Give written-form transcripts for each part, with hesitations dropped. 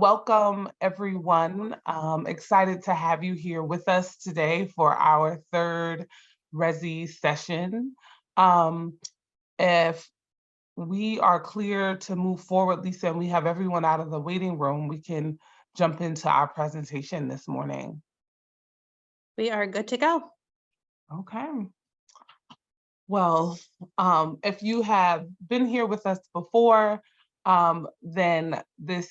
Welcome, everyone. Excited to have you here with us today for our third Resi session. If we are clear to move forward, Lisa, and we have everyone out of the waiting room, we can jump into our presentation this morning. We are good to go. Okay. Well, if you have been here with us before, then this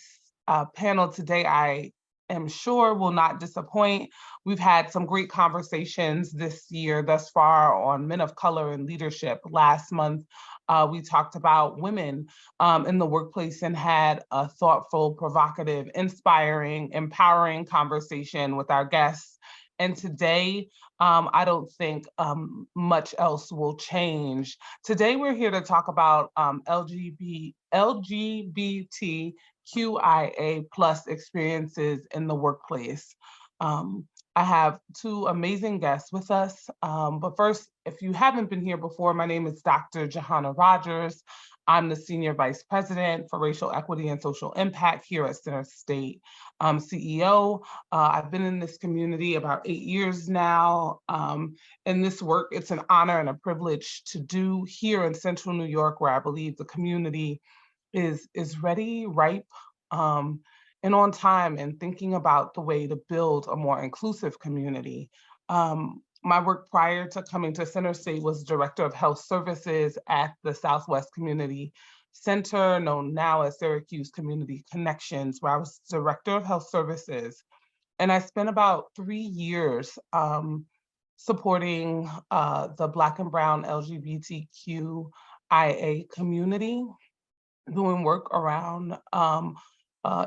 panel today, I am sure, will not disappoint. We've had some great conversations this year thus far on men of color and leadership. Last month, we talked about women in the workplace and had a thoughtful, provocative, inspiring, empowering conversation with our guests. And today, I don't think much else will change. Today, we're here to talk about LGBTQIA plus experiences in the workplace. I have two amazing guests with us. But first, if you haven't been here before, my name is Dr. Johanna Rogers. I'm the Senior Vice President for Racial Equity and Social Impact here at Center State. CEO. I've been in this community about 8 years now. In this work, it's an honor and a privilege to do here in Central New York, where I believe the community is ready, ripe, and on time, and thinking about the way to build a more inclusive community. My work prior to coming to Center State was Director of Health Services at the Southwest Community Center, known now as Syracuse Community Connections, where I was Director of Health Services. And I spent about 3 years supporting the Black and Brown LGBTQIA community, doing work around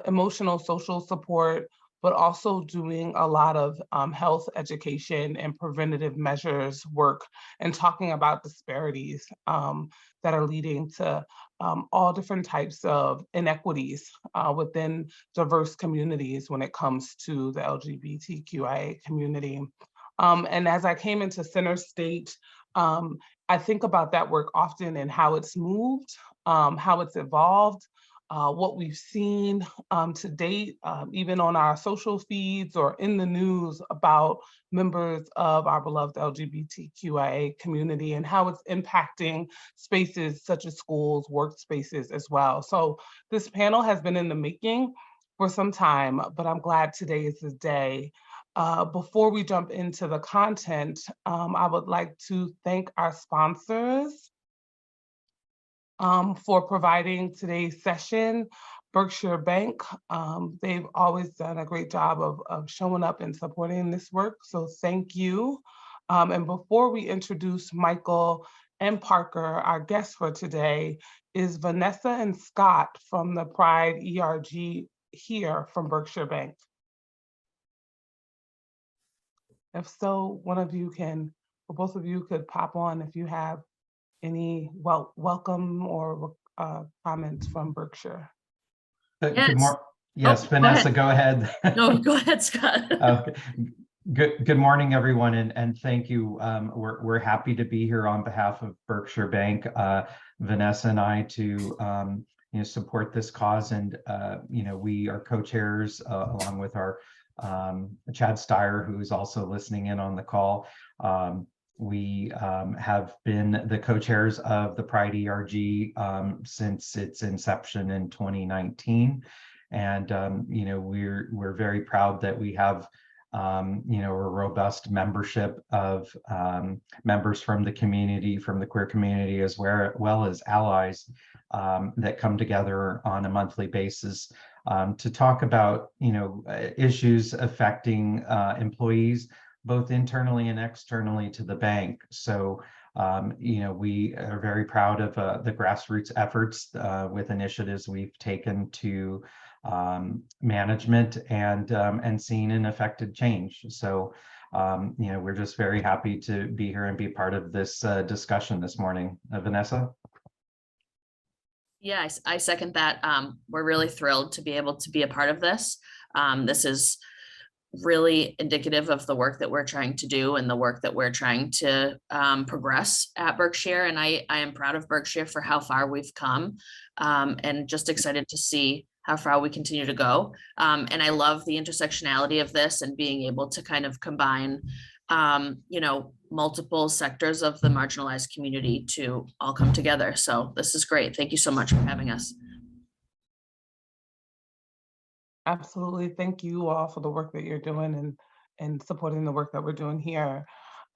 emotional, social support, but also doing a lot of health education and preventative measures work, and talking about disparities that are leading to all different types of inequities within diverse communities when it comes to the LGBTQIA community. And as I came into Center State, I think about that work often and how it's moved, how it's evolved, what we've seen to date, even on our social feeds or in the news about members of our beloved LGBTQIA community and how it's impacting spaces such as schools, workspaces as well. So this panel has been in the making for some time, but I'm glad today is the day. Before we jump into the content, I would like to thank our sponsors for providing today's session. Berkshire Bank, they've always done a great job of showing up and supporting this work, so thank you. And before we introduce Michael and Parker, our guests for today is Vanessa and Scott from the Pride ERG here from Berkshire Bank. If so, one of you can, or both of you could pop on if you have any welcome or comments from Berkshire. Yes. Yes, Vanessa, go ahead. No, go ahead, Scott. Okay. Good morning, everyone, and thank you. We're happy to be here on behalf of Berkshire Bank, Vanessa and I, to support this cause. And we are co-chairs along with our Chad Steyer, who is also listening in on the call. We have been the co-chairs of the Pride ERG since its inception in 2019, and we're very proud that we have a robust membership of members from the community, from the queer community, as well as allies that come together on a monthly basis to talk about issues affecting employees, both internally and externally to the bank. So, we are very proud of the grassroots efforts with initiatives we've taken to management and seen an affected change. So, we're just very happy to be here and be part of this discussion this morning. Vanessa? Yeah, I second that. We're really thrilled to be able to be a part of this. This is really indicative of the work that we're trying to do and the work that we're trying to progress at Berkshire. And I am proud of Berkshire for how far we've come, and just excited to see how far we continue to go. And I love the intersectionality of this and being able to kind of combine, multiple sectors of the marginalized community to all come together. So this is great. Thank you so much for having us. Absolutely. Thank you all for the work that you're doing and supporting the work that we're doing here.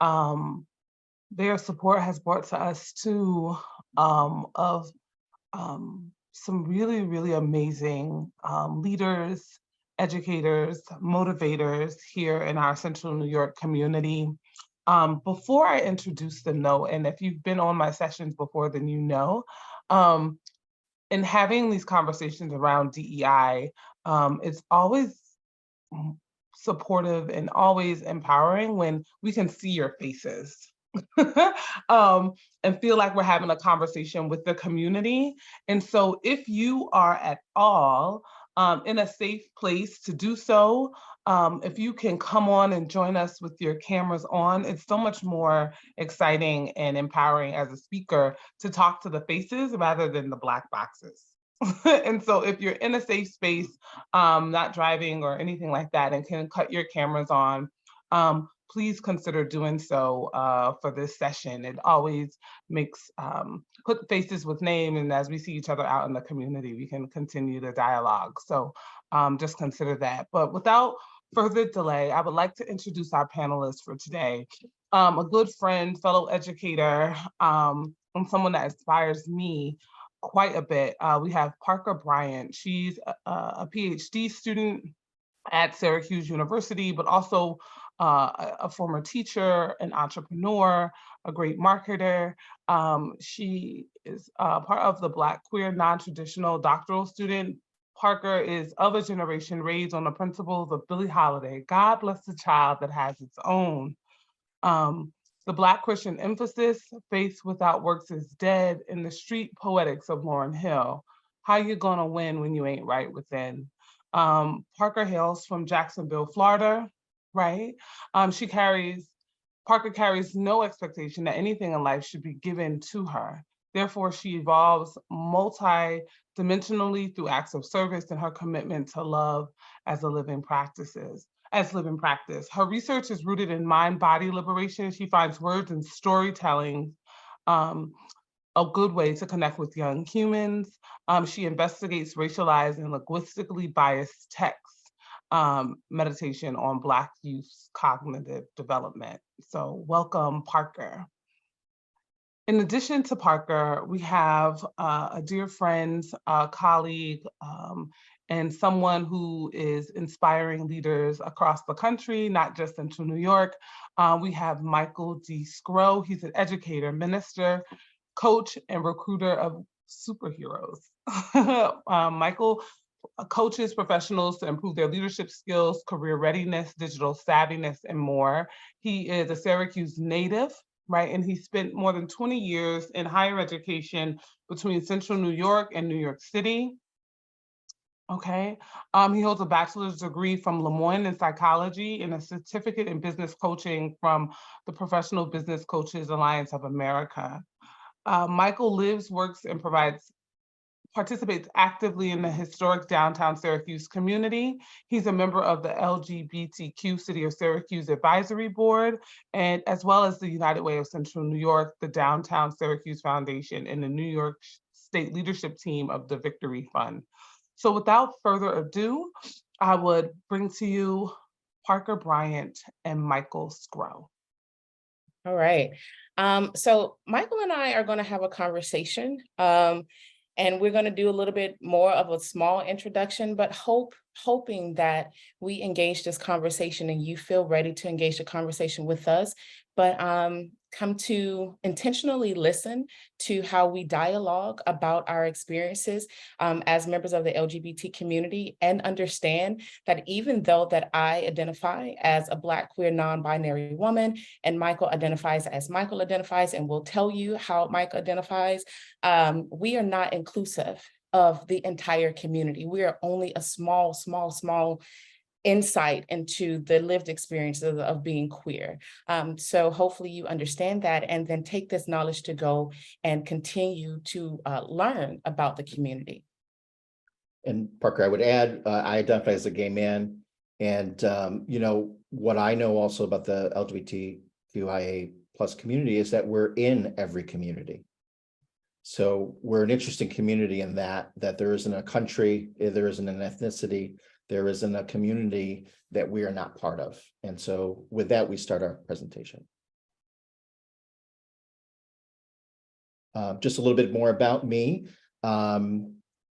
Their support has brought to us too of some really, really amazing leaders, educators, motivators here in our Central New York community. Before I introduce them though, and if you've been on my sessions before, then you know, in having these conversations around DEI, it's always supportive and always empowering when we can see your faces. And feel like we're having a conversation with the community. And so if you are at all in a safe place to do so, if you can come on and join us with your cameras on, it's so much more exciting and empowering as a speaker to talk to the faces rather than the black boxes. And so if you're in a safe space, not driving or anything like that, and can cut your cameras on, please consider doing so for this session. It always makes, put faces with name, and as we see each other out in the community, we can continue the dialogue. So just consider that. But without further delay, I would like to introduce our panelists for today. A good friend, fellow educator, and someone that inspires me quite a bit. We have Parker Bryant. She's a Ph.D. student at Syracuse University, but also a former teacher, an entrepreneur, a great marketer. She is part of the Black Queer Non-Traditional Doctoral Student. Parker is of a generation raised on the principles of Billie Holiday, God bless the child that has its own. The Black Christian emphasis, faith without works is dead, and the street poetics of Lauryn Hill. How you gonna win when you ain't right within? Parker hails from Jacksonville, Florida, right? Parker carries no expectation that anything in life should be given to her. Therefore, she evolves multi-dimensionally through acts of service and her commitment to love as living practice. Her research is rooted in mind-body liberation. She finds words and storytelling a good way to connect with young humans. She investigates racialized and linguistically biased texts, meditation on Black youth's cognitive development. So welcome, Parker. In addition to Parker, we have a dear friend, colleague, and someone who is inspiring leaders across the country, not just Central New York. We have Michael D. Sgro. He's an educator, minister, coach, and recruiter of superheroes. Michael coaches professionals to improve their leadership skills, career readiness, digital savviness, and more. He is a Syracuse native, right? And he spent more than 20 years in higher education between Central New York and New York City. Okay, he holds a bachelor's degree from Lemoyne in psychology and a certificate in business coaching from the Professional Business Coaches Alliance of America. Michael lives, works, and participates actively in the historic downtown Syracuse community. He's a member of the LGBTQ City of Syracuse Advisory Board, and as well as the United Way of Central New York, the Downtown Syracuse Foundation, and the New York State leadership team of the Victory Fund. So without further ado, I would bring to you Parker Bryant and Michael Sgro. All right. So Michael and I are going to have a conversation, and we're going to do a little bit more of a small introduction, but hoping that we engage this conversation and you feel ready to engage the conversation with us, but come to intentionally listen to how we dialogue about our experiences as members of the LGBT community, and understand that even though that I identify as a Black queer non-binary woman and Michael identifies as Michael identifies, and will tell you how Michael identifies, we are not inclusive of the entire community. We are only a small insight into the lived experiences of being queer. So hopefully you understand that, and then take this knowledge to go and continue to learn about the community. And Parker, I would add, I identify as a gay man. And, you know, what I know also about the LGBTQIA plus community is that we're in every community. So we're an interesting community in that there isn't a country, there isn't an ethnicity, there isn't a community that we are not part of. And so with that, we start our presentation. Just a little bit more about me.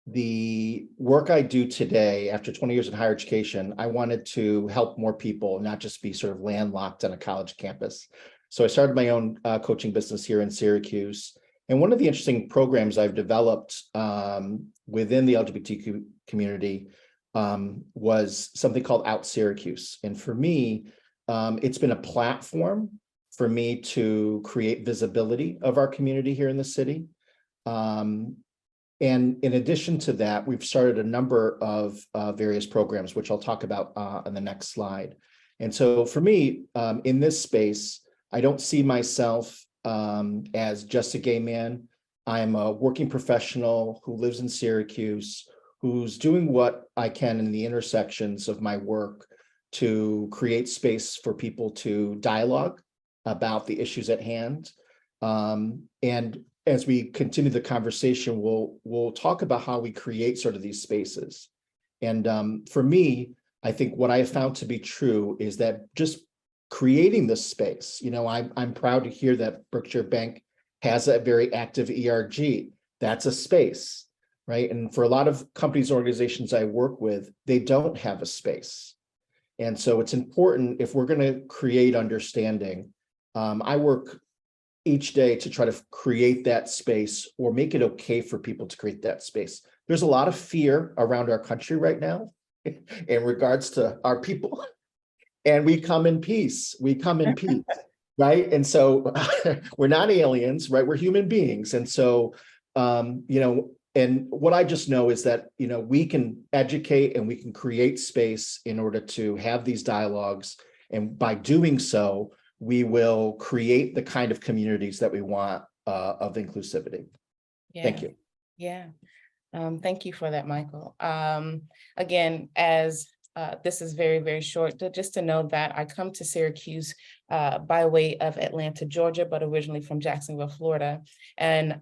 The work I do today, after 20 years in higher education, I wanted to help more people, not just be sort of landlocked on a college campus. So I started my own coaching business here in Syracuse. And one of the interesting programs I've developed within the LGBTQ community was something called Out Syracuse. And for me, it's been a platform for me to create visibility of our community here in the city. And in addition to that, we've started a number of various programs, which I'll talk about on the next slide. And so for me, in this space, I don't see myself as just a gay man. I'm a working professional who lives in Syracuse, who's doing what I can in the intersections of my work to create space for people to dialogue about the issues at hand. And as we continue the conversation, we'll talk about how we create sort of these spaces. And for me, I think what I have found to be true is that just creating this space, you know, I'm proud to hear that Berkshire Bank has a very active ERG. That's a space, right? And for a lot of companies, organizations I work with, they don't have a space. And so it's important if we're going to create understanding. I work each day to try to create that space or make it okay for people to create that space. There's a lot of fear around our country right now in regards to our people. And we come in peace. We come in peace, right? And so we're not aliens, right? We're human beings. And so, you know, and what I just know is that, you know, we can educate and we can create space in order to have these dialogues. And by doing so, we will create the kind of communities that we want of inclusivity. Yeah. Thank you. Yeah. Thank you for that, Michael. Again, as this is very, very short, just to know that I come to Syracuse by way of Atlanta, Georgia, but originally from Jacksonville, Florida. And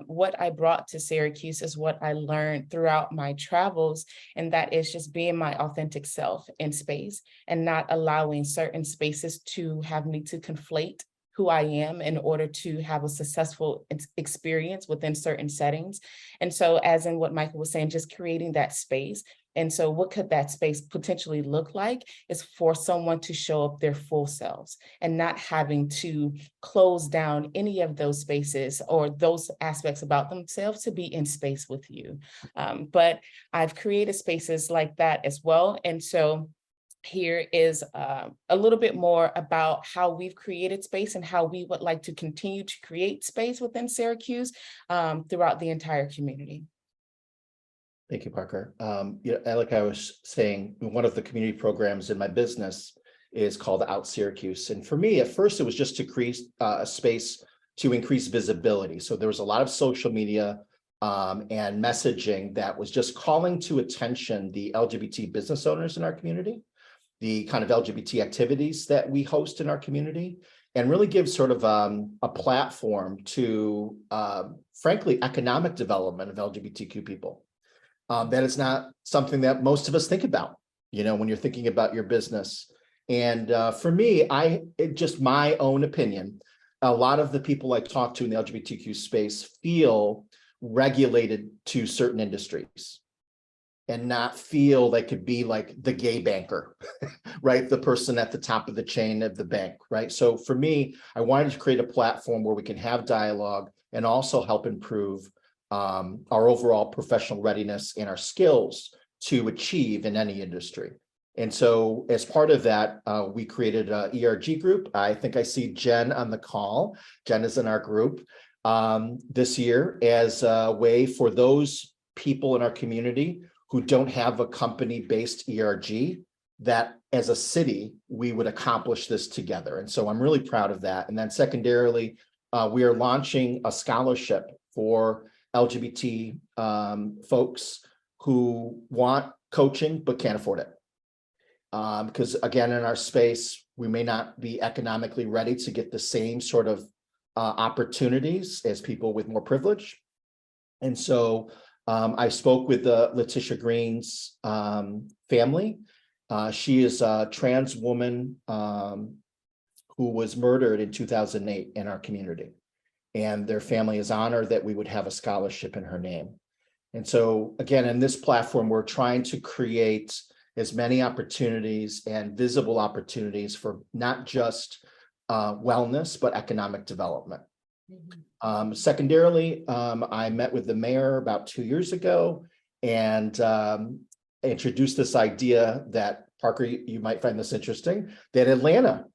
what I brought to Syracuse is what I learned throughout my travels, and that is just being my authentic self in space and not allowing certain spaces to have me to conflate who I am in order to have a successful experience within certain settings. And so, as in what Michael was saying, just creating that space. And so what could that space potentially look like is for someone to show up their full selves and not having to close down any of those spaces or those aspects about themselves to be in space with you. But I've created spaces like that as well. And so here is a little bit more about how we've created space and how we would like to continue to create space within Syracuse throughout the entire community. Thank you, Parker. Yeah, like I was saying, one of the community programs in my business is called Out Syracuse. And for me, at first, it was just to create a space to increase visibility. So there was a lot of social media and messaging that was just calling to attention the LGBT business owners in our community, the kind of LGBT activities that we host in our community, and really give sort of a platform to, frankly, economic development of LGBTQ people. That is not something that most of us think about, you know, when you're thinking about your business. And for me, just my own opinion, a lot of the people I talk to in the LGBTQ space feel regulated to certain industries and not feel they could be like the gay banker, right? The person at the top of the chain of the bank, right? So for me, I wanted to create a platform where we can have dialogue and also help improve our overall professional readiness and our skills to achieve in any industry. And so as part of that, we created an ERG group. I think I see Jen on the call. Jen is in our group this year as a way for those people in our community who don't have a company-based ERG, that as a city, we would accomplish this together. And so I'm really proud of that. And then secondarily, we are launching a scholarship for LGBT folks who want coaching but can't afford it. Because again, in our space, we may not be economically ready to get the same sort of opportunities as people with more privilege. And so I spoke with Letitia Green's family. She is a trans woman who was murdered in 2008 in our community. And their family is honored that we would have a scholarship in her name. And so again, in this platform, we're trying to create as many opportunities and visible opportunities for not just wellness, but economic development. Secondarily, I met with the mayor about 2 years ago and introduced this idea that, Parker, you might find this interesting, that Atlanta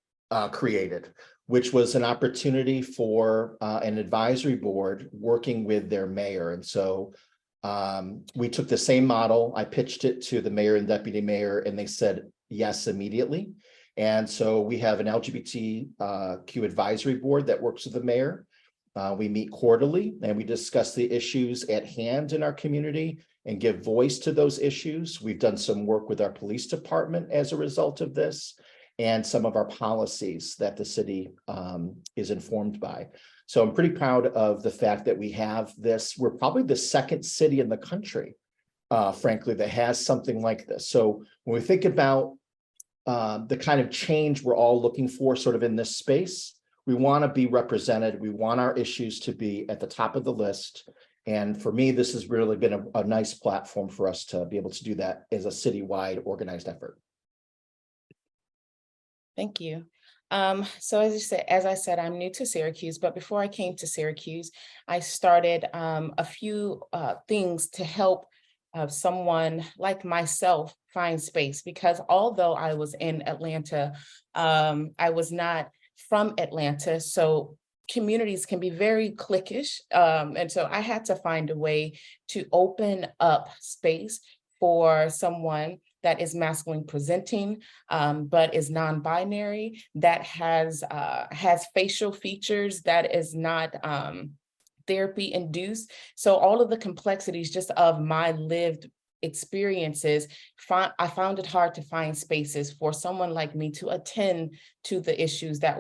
created, which was an opportunity for an advisory board working with their mayor. And so we took the same model. I pitched it to the mayor and deputy mayor, and they said yes immediately. And so we have an LGBTQ advisory board that works with the mayor. We meet quarterly and we discuss the issues at hand in our community and give voice to those issues. We've done some work with our police department as a result of this and some of our policies that the city is informed by. So I'm pretty proud of the fact that we have this. We're probably the second city in the country, frankly, that has something like this. So when we think about the kind of change we're all looking for sort of in this space, we want to be represented. We want our issues to be at the top of the list. And for me, this has really been a nice platform for us to be able to do that as a citywide organized effort. Thank you. So as I said, I'm new to Syracuse, but before I came to Syracuse, I started a few things to help someone like myself find space, because although I was in Atlanta, I was not from Atlanta. So communities can be very cliquish. And so I had to find a way to open up space for someone that is masculine presenting, but is non-binary, that has facial features, that is not therapy induced. So all of the complexities just of my lived experiences, I found it hard to find spaces for someone like me to attend to the issues that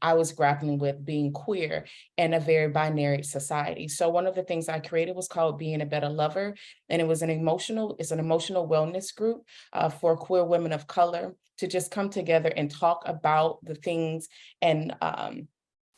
I was grappling with being queer in a very binary society. So one of the things I created was called Being a Better Lover. And it's an emotional wellness group for queer women of color to just come together and talk about the things and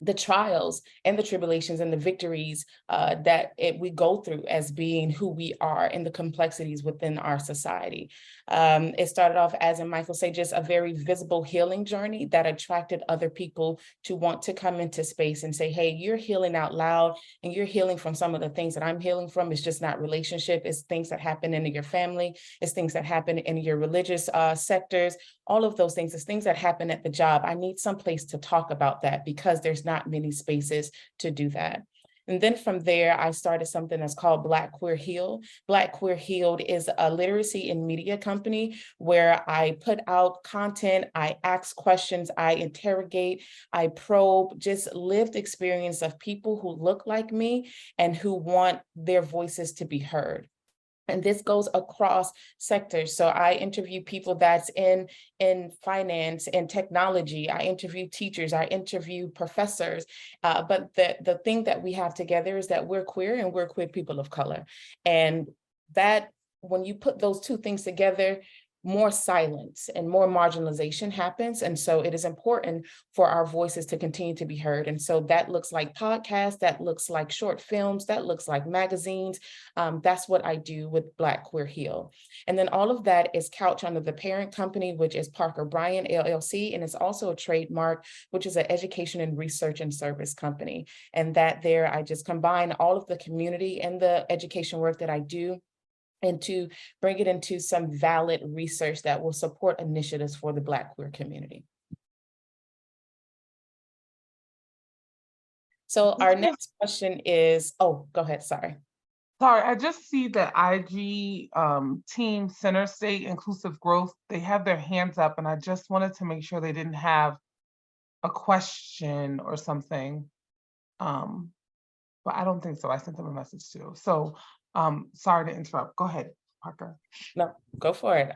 the trials and the tribulations and the victories that we go through as being who we are and the complexities within our society. It started off, as Michael said, just a very visible healing journey that attracted other people to want to come into space and say, hey, you're healing out loud and you're healing from some of the things that I'm healing from. It's just not relationship. It's things that happen in your family. It's things that happen in your religious sectors. All of those things. It's things that happen at the job. I need some place to talk about that because there's not many spaces to do that. And then from there, I started something that's called Black Queer Healed. Black Queer Healed is a literacy and media company where I put out content, I ask questions, I interrogate, I probe, just lived experience of people who look like me and who want their voices to be heard. And this goes across sectors. So I interview people that's in finance and technology. I interview teachers. I interview professors. But the thing that we have together is that we're queer and we're queer people of color. And that when you put those two things together, more silence and more marginalization happens. And so it is important for our voices to continue to be heard. And so that looks like podcasts, that looks like short films, that looks like magazines. That's what I do with Black Queer Heal. And then all of that is couched under the parent company, which is Parker Bryant, LLC. And it's also a trademark, which is an education and research and service company. And that there, I just combine all of the community and the education work that I do and to bring it into some valid research that will support initiatives for the Black queer community. So our next question is, oh, go ahead, sorry. Sorry, I just see the IG team Center State Inclusive Growth, they have their hands up and I just wanted to make sure they didn't have a question or something. But I don't think so, I sent them a message too. So sorry to interrupt, go ahead. Parker. No, go for it.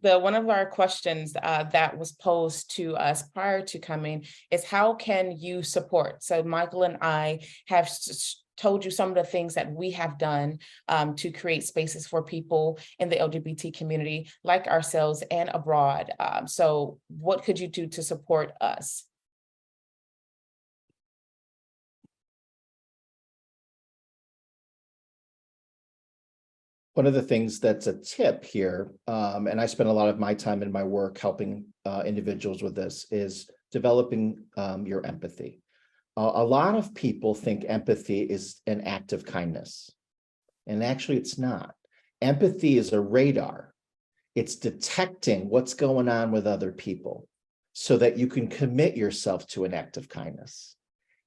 So one of our questions that was posed to us prior to coming is how can you support? So Michael and I have told you some of the things that we have done to create spaces for people in the LGBT community like ourselves and abroad. So what could you do to support us? One of the things that's a tip here, and I spend a lot of my time in my work helping individuals with this, is developing your empathy. A lot of people think empathy is an act of kindness, and actually it's not. Empathy is a radar. It's detecting what's going on with other people so that you can commit yourself to an act of kindness.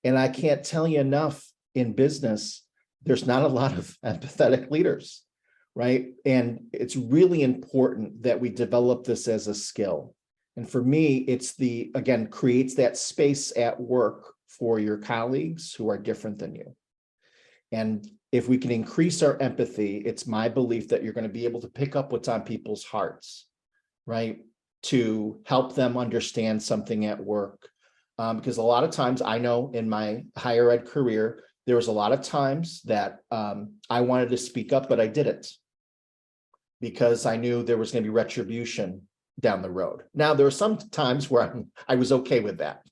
And I can't tell you enough, in business, there's not a lot of empathetic leaders. Right. And it's really important that we develop this as a skill. And for me, it's again, creates that space at work for your colleagues who are different than you. And if we can increase our empathy, it's my belief that you're going to be able to pick up what's on people's hearts, right? To help them understand something at work. Because a lot of times I know in my higher ed career, there was a lot of times that I wanted to speak up, but I didn't, because I knew there was going to be retribution down the road. Now, there were some times where I was okay with that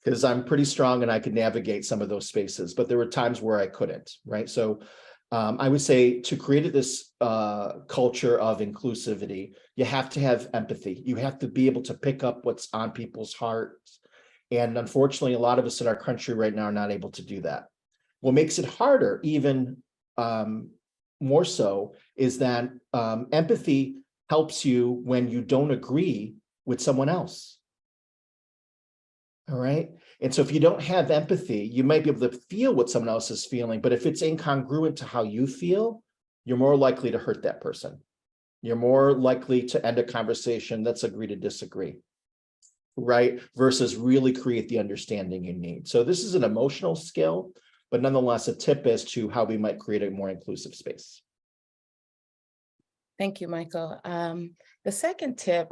because I'm pretty strong and I could navigate some of those spaces, but there were times where I couldn't, right? So I would say to create this culture of inclusivity, you have to have empathy. You have to be able to pick up what's on people's hearts. And unfortunately, a lot of us in our country right now are not able to do that. What makes it harder, even more so, is that empathy helps you when you don't agree with someone else. All right. And so if you don't have empathy, you might be able to feel what someone else is feeling, but if it's incongruent to how you feel, you're more likely to hurt that person. You're more likely to end a conversation that's agree to disagree, right? Versus really create the understanding you need. So this is an emotional skill, but nonetheless, a tip as to how we might create a more inclusive space. Thank you, Michael. The second tip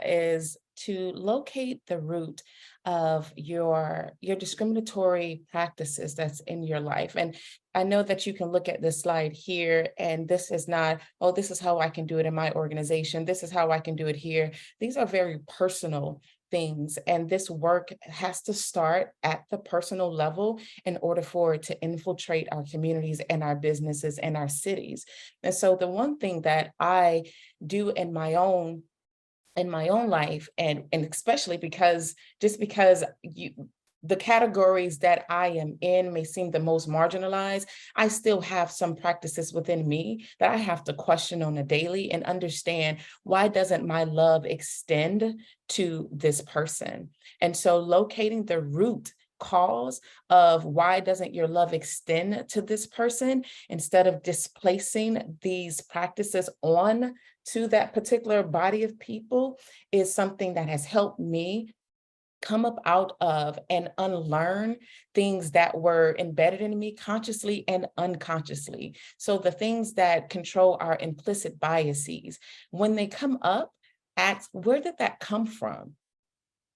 is to locate the root of your discriminatory practices that's in your life. And I know that you can look at this slide here, and this is not, oh, this is how I can do it in my organization. This is how I can do it here. These are very personal things, and this work has to start at the personal level in order for it to infiltrate our communities and our businesses and our cities. And so the one thing that I do in my own life, and especially because the categories that I am in may seem the most marginalized, I still have some practices within me that I have to question on a daily and understand, why doesn't my love extend to this person? And so locating the root cause of why doesn't your love extend to this person, instead of displacing these practices on to that particular body of people, is something that has helped me come up out of and unlearn things that were embedded in me consciously and unconsciously. So the things that control our implicit biases, when they come up, ask, where did that come from?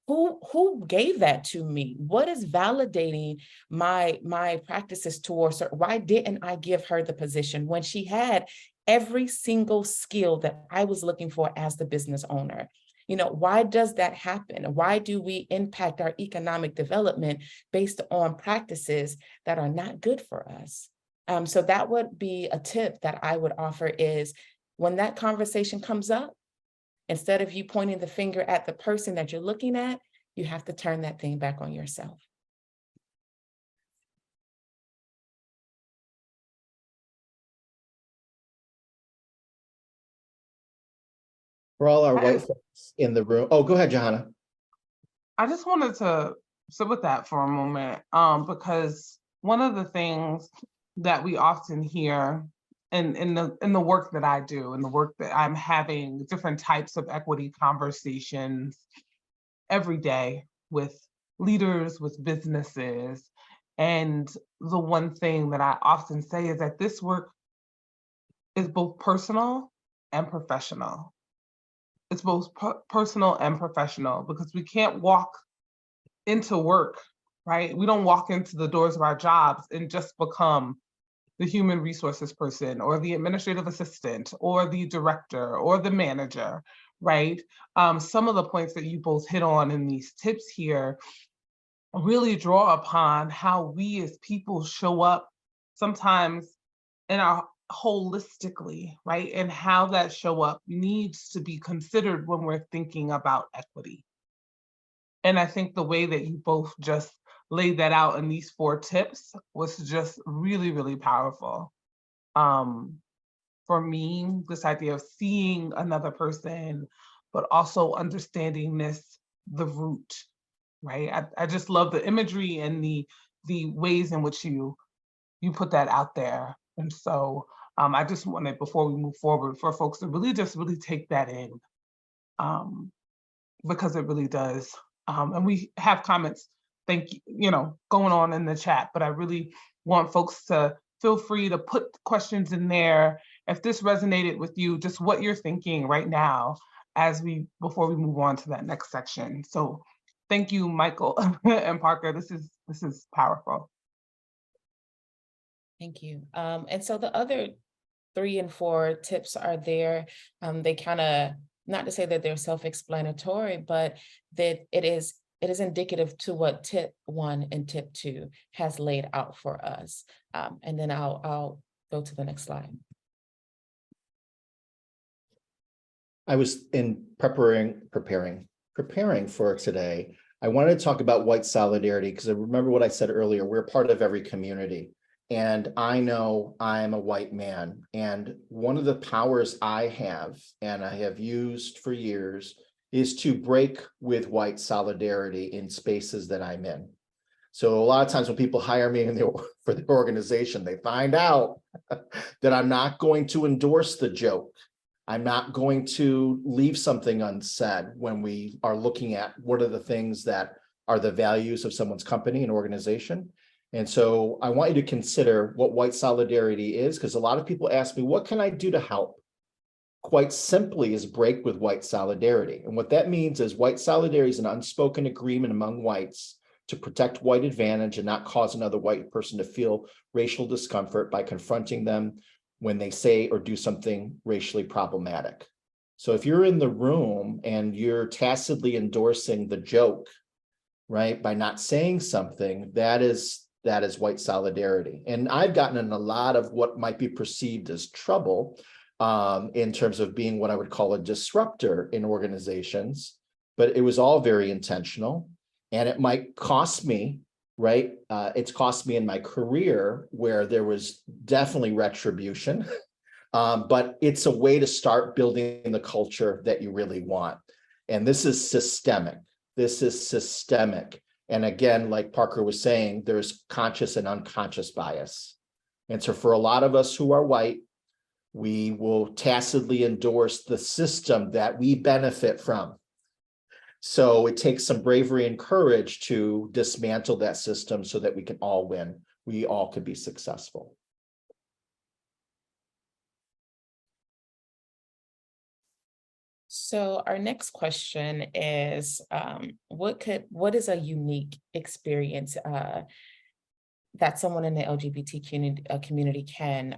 Who gave that to me? What is validating my practices towards her? Why didn't I give her the position when she had every single skill that I was looking for as the business owner? You know, why does that happen? Why do we impact our economic development based on practices that are not good for us? So that would be a tip that I would offer, is when that conversation comes up, instead of you pointing the finger at the person that you're looking at, you have to turn that thing back on yourself. For all our white folks in the room. Oh, go ahead, Johanna. I just wanted to sit with that for a moment, because one of the things that we often hear in the work that I do, and the work that I'm having different types of equity conversations every day with leaders, with businesses. And the one thing that I often say is that this work is both personal and professional. It's both personal and professional, because we can't walk into work, right? We don't walk into the doors of our jobs and just become the human resources person or the administrative assistant or the director or the manager, right? Some of the points that you both hit on in these tips here really draw upon how we as people show up sometimes in our holistically, right? And how that show up needs to be considered when we're thinking about equity. And I think the way that you both just laid that out in these 4 tips was just really, really powerful. For me, this idea of seeing another person, but also understanding the root, right? I just love the imagery and the ways in which you put that out there. And so I just wanted, before we move forward, for folks to really take that in, because it really does. And we have comments, thank you, going on in the chat, but I really want folks to feel free to put questions in there. If this resonated with you, just what you're thinking right now before we move on to that next section. So thank you, Michael and Parker. This is powerful. Thank you. And so the other 3 and 4 tips are there. They kind of, not to say that they're self-explanatory, but that it is indicative to what tip 1 and tip 2 has laid out for us. And then I'll go to the next slide. I was preparing for today. I wanted to talk about white solidarity because I remember what I said earlier. We're part of every community. And I know I am a white man. And one of the powers I have, and I have used for years, is to break with white solidarity in spaces that I'm in. So a lot of times when people hire me for the organization, they find out that I'm not going to endorse the joke. I'm not going to leave something unsaid when we are looking at what are the things that are the values of someone's company and organization. And so I want you to consider what white solidarity is, because a lot of people ask me, what can I do to help? Quite simply is break with white solidarity. And what that means is white solidarity is an unspoken agreement among whites to protect white advantage and not cause another white person to feel racial discomfort by confronting them when they say or do something racially problematic. So if you're in the room and you're tacitly endorsing the joke, right, by not saying something, that is white solidarity. And I've gotten in a lot of what might be perceived as trouble in terms of being what I would call a disruptor in organizations, but it was all very intentional. And it might cost me, right? It's cost me in my career where there was definitely retribution, but it's a way to start building the culture that you really want. And this is systemic. This is systemic. And again, like Parker was saying, there's conscious and unconscious bias. And so for a lot of us who are white, we will tacitly endorse the system that we benefit from. So it takes some bravery and courage to dismantle that system so that we can all win. We all could be successful. So our next question is, what is a unique experience that someone in the LGBT community can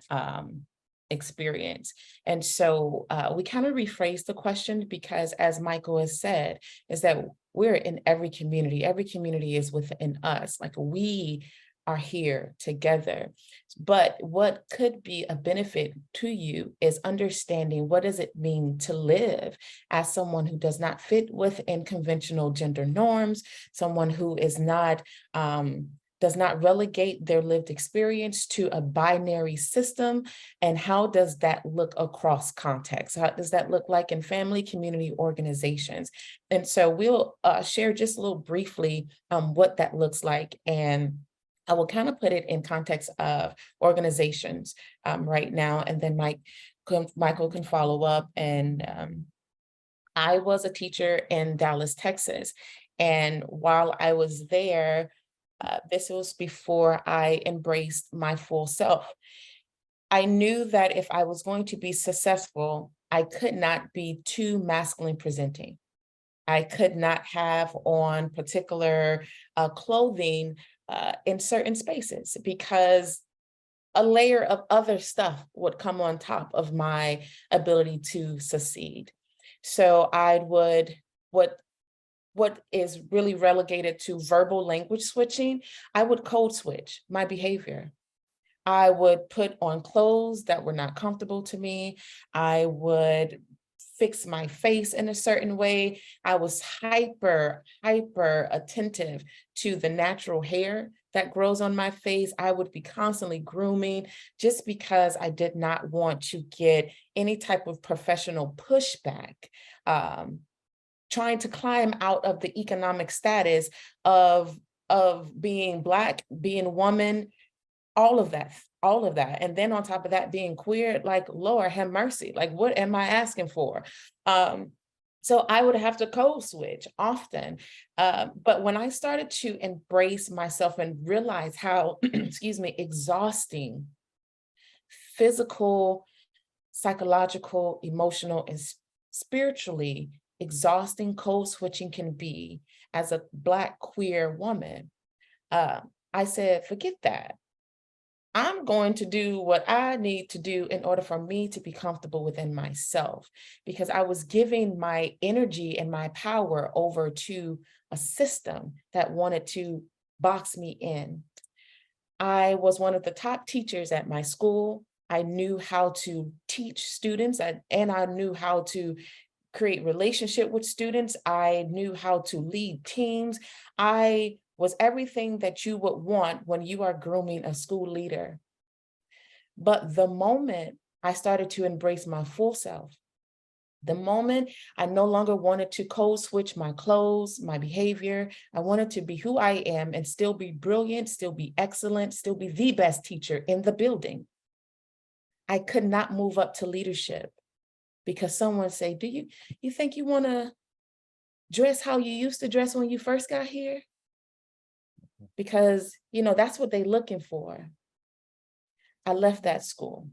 experience? And so we kind of rephrased the question because, as Michael has said, is that we're in every community is within us. Like, we are here together. But what could be a benefit to you is understanding what does it mean to live as someone who does not fit within conventional gender norms, someone who is not does not relegate their lived experience to a binary system. And how does that look across contexts? How does that look like in family, community, organizations? And so we'll share just a little briefly what that looks like. And I will kind of put it in context of organizations right now, and then Michael can follow up. And I was a teacher in Dallas, Texas. And while I was there, this was before I embraced my full self. I knew that if I was going to be successful, I could not be too masculine presenting. I could not have on particular clothing in certain spaces because a layer of other stuff would come on top of my ability to succeed. So I would, what is really relegated to verbal language switching, I would code switch my behavior. I would put on clothes that were not comfortable to me. I would fix my face in a certain way. I was hyper attentive to the natural hair that grows on my face. I would be constantly grooming just because I did not want to get any type of professional pushback. Trying to climb out of the economic status of being Black, being woman, all of that. And then on top of that, being queer, like, Lord have mercy, like, what am I asking for? So I would have to code switch often. But when I started to embrace myself and realize how, excuse me, exhausting physical, psychological, emotional, and spiritually exhausting code switching can be as a Black queer woman, I said, forget that. I'm going to do what I need to do in order for me to be comfortable within myself, because I was giving my energy and my power over to a system that wanted to box me in. I was one of the top teachers at my school. I knew how to teach students and I knew how to create relationship with students. I knew how to lead teams. I was everything that you would want when you are grooming a school leader. But the moment I started to embrace my full self, the moment I no longer wanted to code switch my clothes, my behavior, I wanted to be who I am and still be brilliant, still be excellent, still be the best teacher in the building. I could not move up to leadership because someone say, do you think you want to dress how you used to dress when you first got here? Because, that's what they're looking for. I left that school.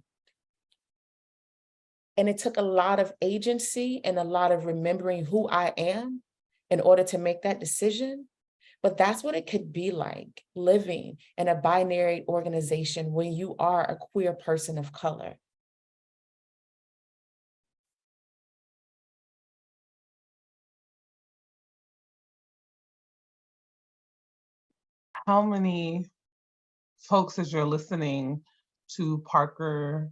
And it took a lot of agency and a lot of remembering who I am in order to make that decision. But that's what it could be like living in a binary organization when you are a queer person of color. How many folks, as you're listening to Parker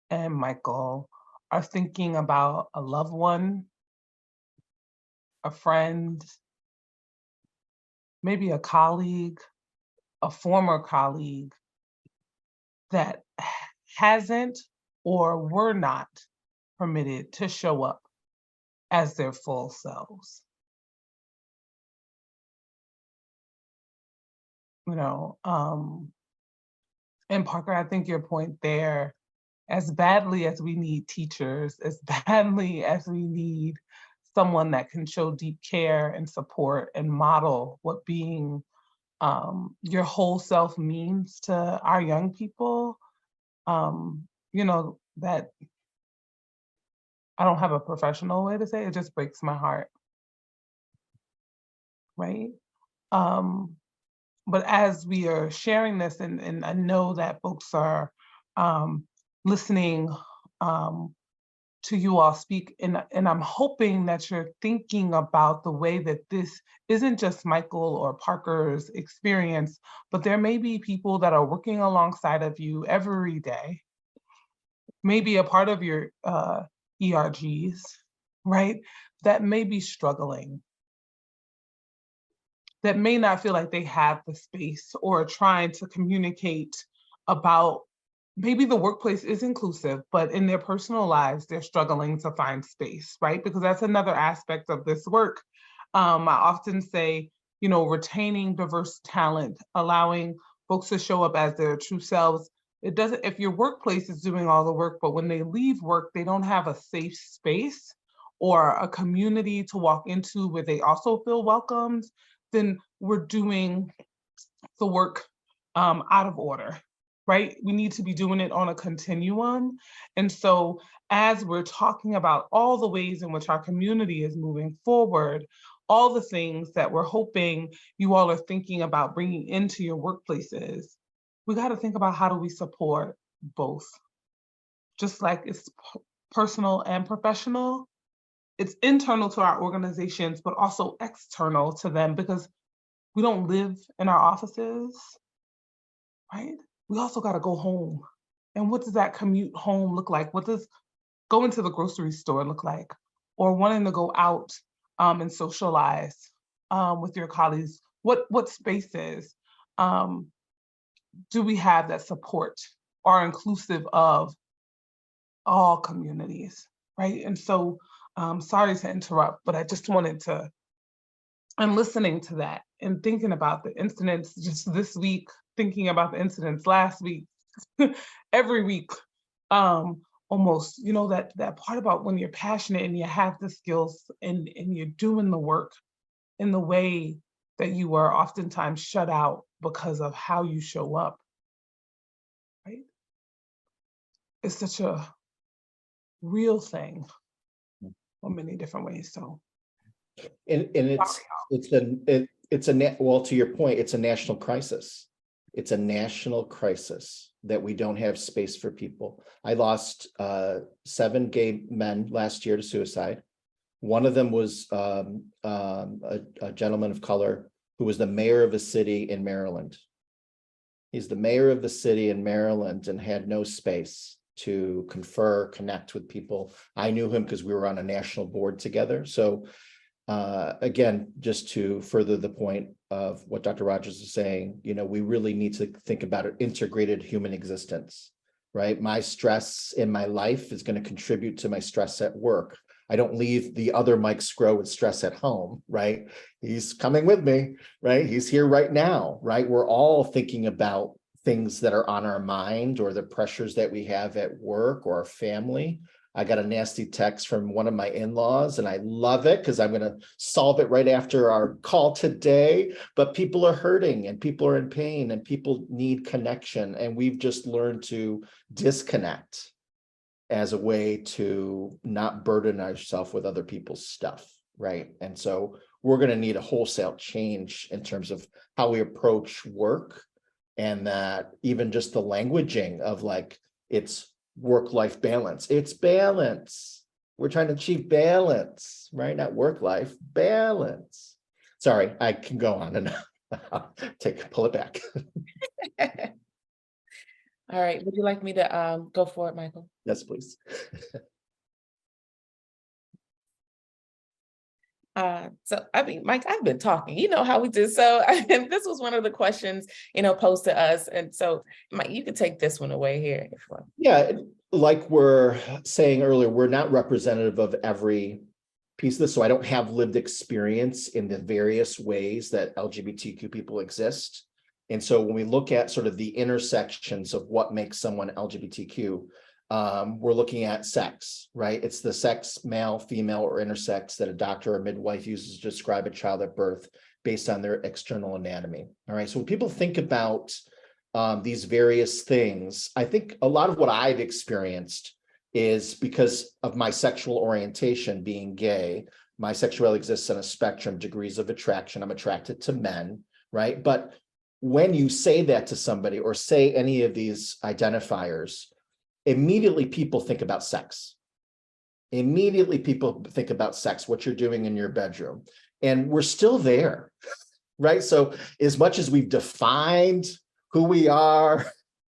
and Michael, are thinking about a loved one, a friend, maybe a colleague, a former colleague that hasn't or were not permitted to show up as their full selves? And Parker, I think your point there, as badly as we need teachers, as badly as we need someone that can show deep care and support and model what being your whole self means to our young people, that I don't have a professional way to say it, just breaks my heart, right? But as we are sharing this, and I know that folks are listening to you all speak, and I'm hoping that you're thinking about the way that this isn't just Michael or Parker's experience, but there may be people that are working alongside of you every day, maybe a part of your ERGs, right? That may be struggling, that may not feel like they have the space or trying to communicate about maybe the workplace is inclusive, but in their personal lives, they're struggling to find space, right? Because that's another aspect of this work. I often say, retaining diverse talent, allowing folks to show up as their true selves. It doesn't, if your workplace is doing all the work, but when they leave work, they don't have a safe space or a community to walk into where they also feel welcomed, then we're doing the work out of order. right? We need to be doing it on a continuum. And so as we're talking about all the ways in which our community is moving forward, all the things that we're hoping you all are thinking about bringing into your workplaces, we got to think about how do we support both? Just like it's personal and professional, it's internal to our organizations, but also external to them because we don't live in our offices, right? We also got to go home. And what does that commute home look like? What does going to the grocery store look like? Or wanting to go out and socialize with your colleagues? What spaces do we have that support or are inclusive of all communities, right? And so, sorry to interrupt, but I just wanted to, and listening to that and thinking about the incidents just this week, thinking about the incidents last week, every week, almost, you know, that part about when you're passionate and you have the skills and you're doing the work in the way that you are oftentimes shut out because of how you show up, right? It's such a real thing in many different ways. So, And well, to your point, it's a national crisis. It's a national crisis that we don't have space for people. I lost 7 gay men last year to suicide. One of them was a gentleman of color who was the mayor of a city in Maryland. He's the mayor of the city in Maryland and had no space to confer, connect with people. I knew him because we were on a national board together. So again, just to further the point of what Dr. Rogers is saying, you know, we really need to think about an integrated human existence, right? My stress in my life is going to contribute to my stress at work. I don't leave the other Mike Sgro with stress at home, right? He's coming with me, right? He's here right now, right? We're all thinking about things that are on our mind or the pressures that we have at work or our family. I got a nasty text from one of my in-laws and I love it because I'm going to solve it right after our call today. But people are hurting and people are in pain and people need connection. And we've just learned to disconnect as a way to not burden ourselves with other people's stuff, right? And so we're going to need a wholesale change in terms of how we approach work, and that even just the languaging of like, it's work-life balance. It's balance. We're trying to achieve balance, right? Not work-life balance. Sorry, I can go on and pull it back. All right, would you like me to go for it, Michael? Yes, please. So I mean, Mike, I've been talking, you know how we do. So and this was one of the questions, you know, posed to us. And so Mike, you can take this one away here. If you want. Yeah, like we're saying earlier, we're not representative of every piece of this. So I don't have lived experience in the various ways that LGBTQ people exist. And so when we look at sort of the intersections of what makes someone LGBTQ, we're looking at sex, right? It's the sex, male, female, or intersex that a doctor or midwife uses to describe a child at birth based on their external anatomy. All right. So when people think about these various things, I think a lot of what I've experienced is because of my sexual orientation being gay. My sexuality exists on a spectrum, degrees of attraction. I'm attracted to men, right? But when you say that to somebody or say any of these identifiers, immediately people think about sex. Immediately people think about sex, what you're doing in your bedroom. And we're still there, right? So as much as we've defined who we are,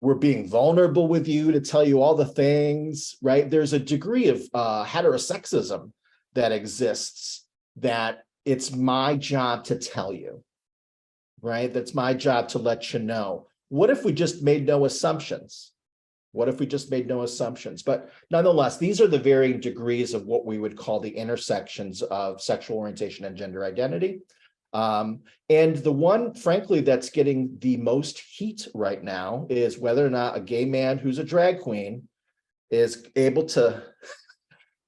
we're being vulnerable with you to tell you all the things, right? There's a degree of heterosexism that exists that it's my job to tell you, right? That's my job to let you know. What if we just made no assumptions? What if we just made no assumptions? But nonetheless, these are the varying degrees of what we would call the intersections of sexual orientation and gender identity. And the one, frankly, that's getting the most heat right now is whether or not a gay man who's a drag queen is able to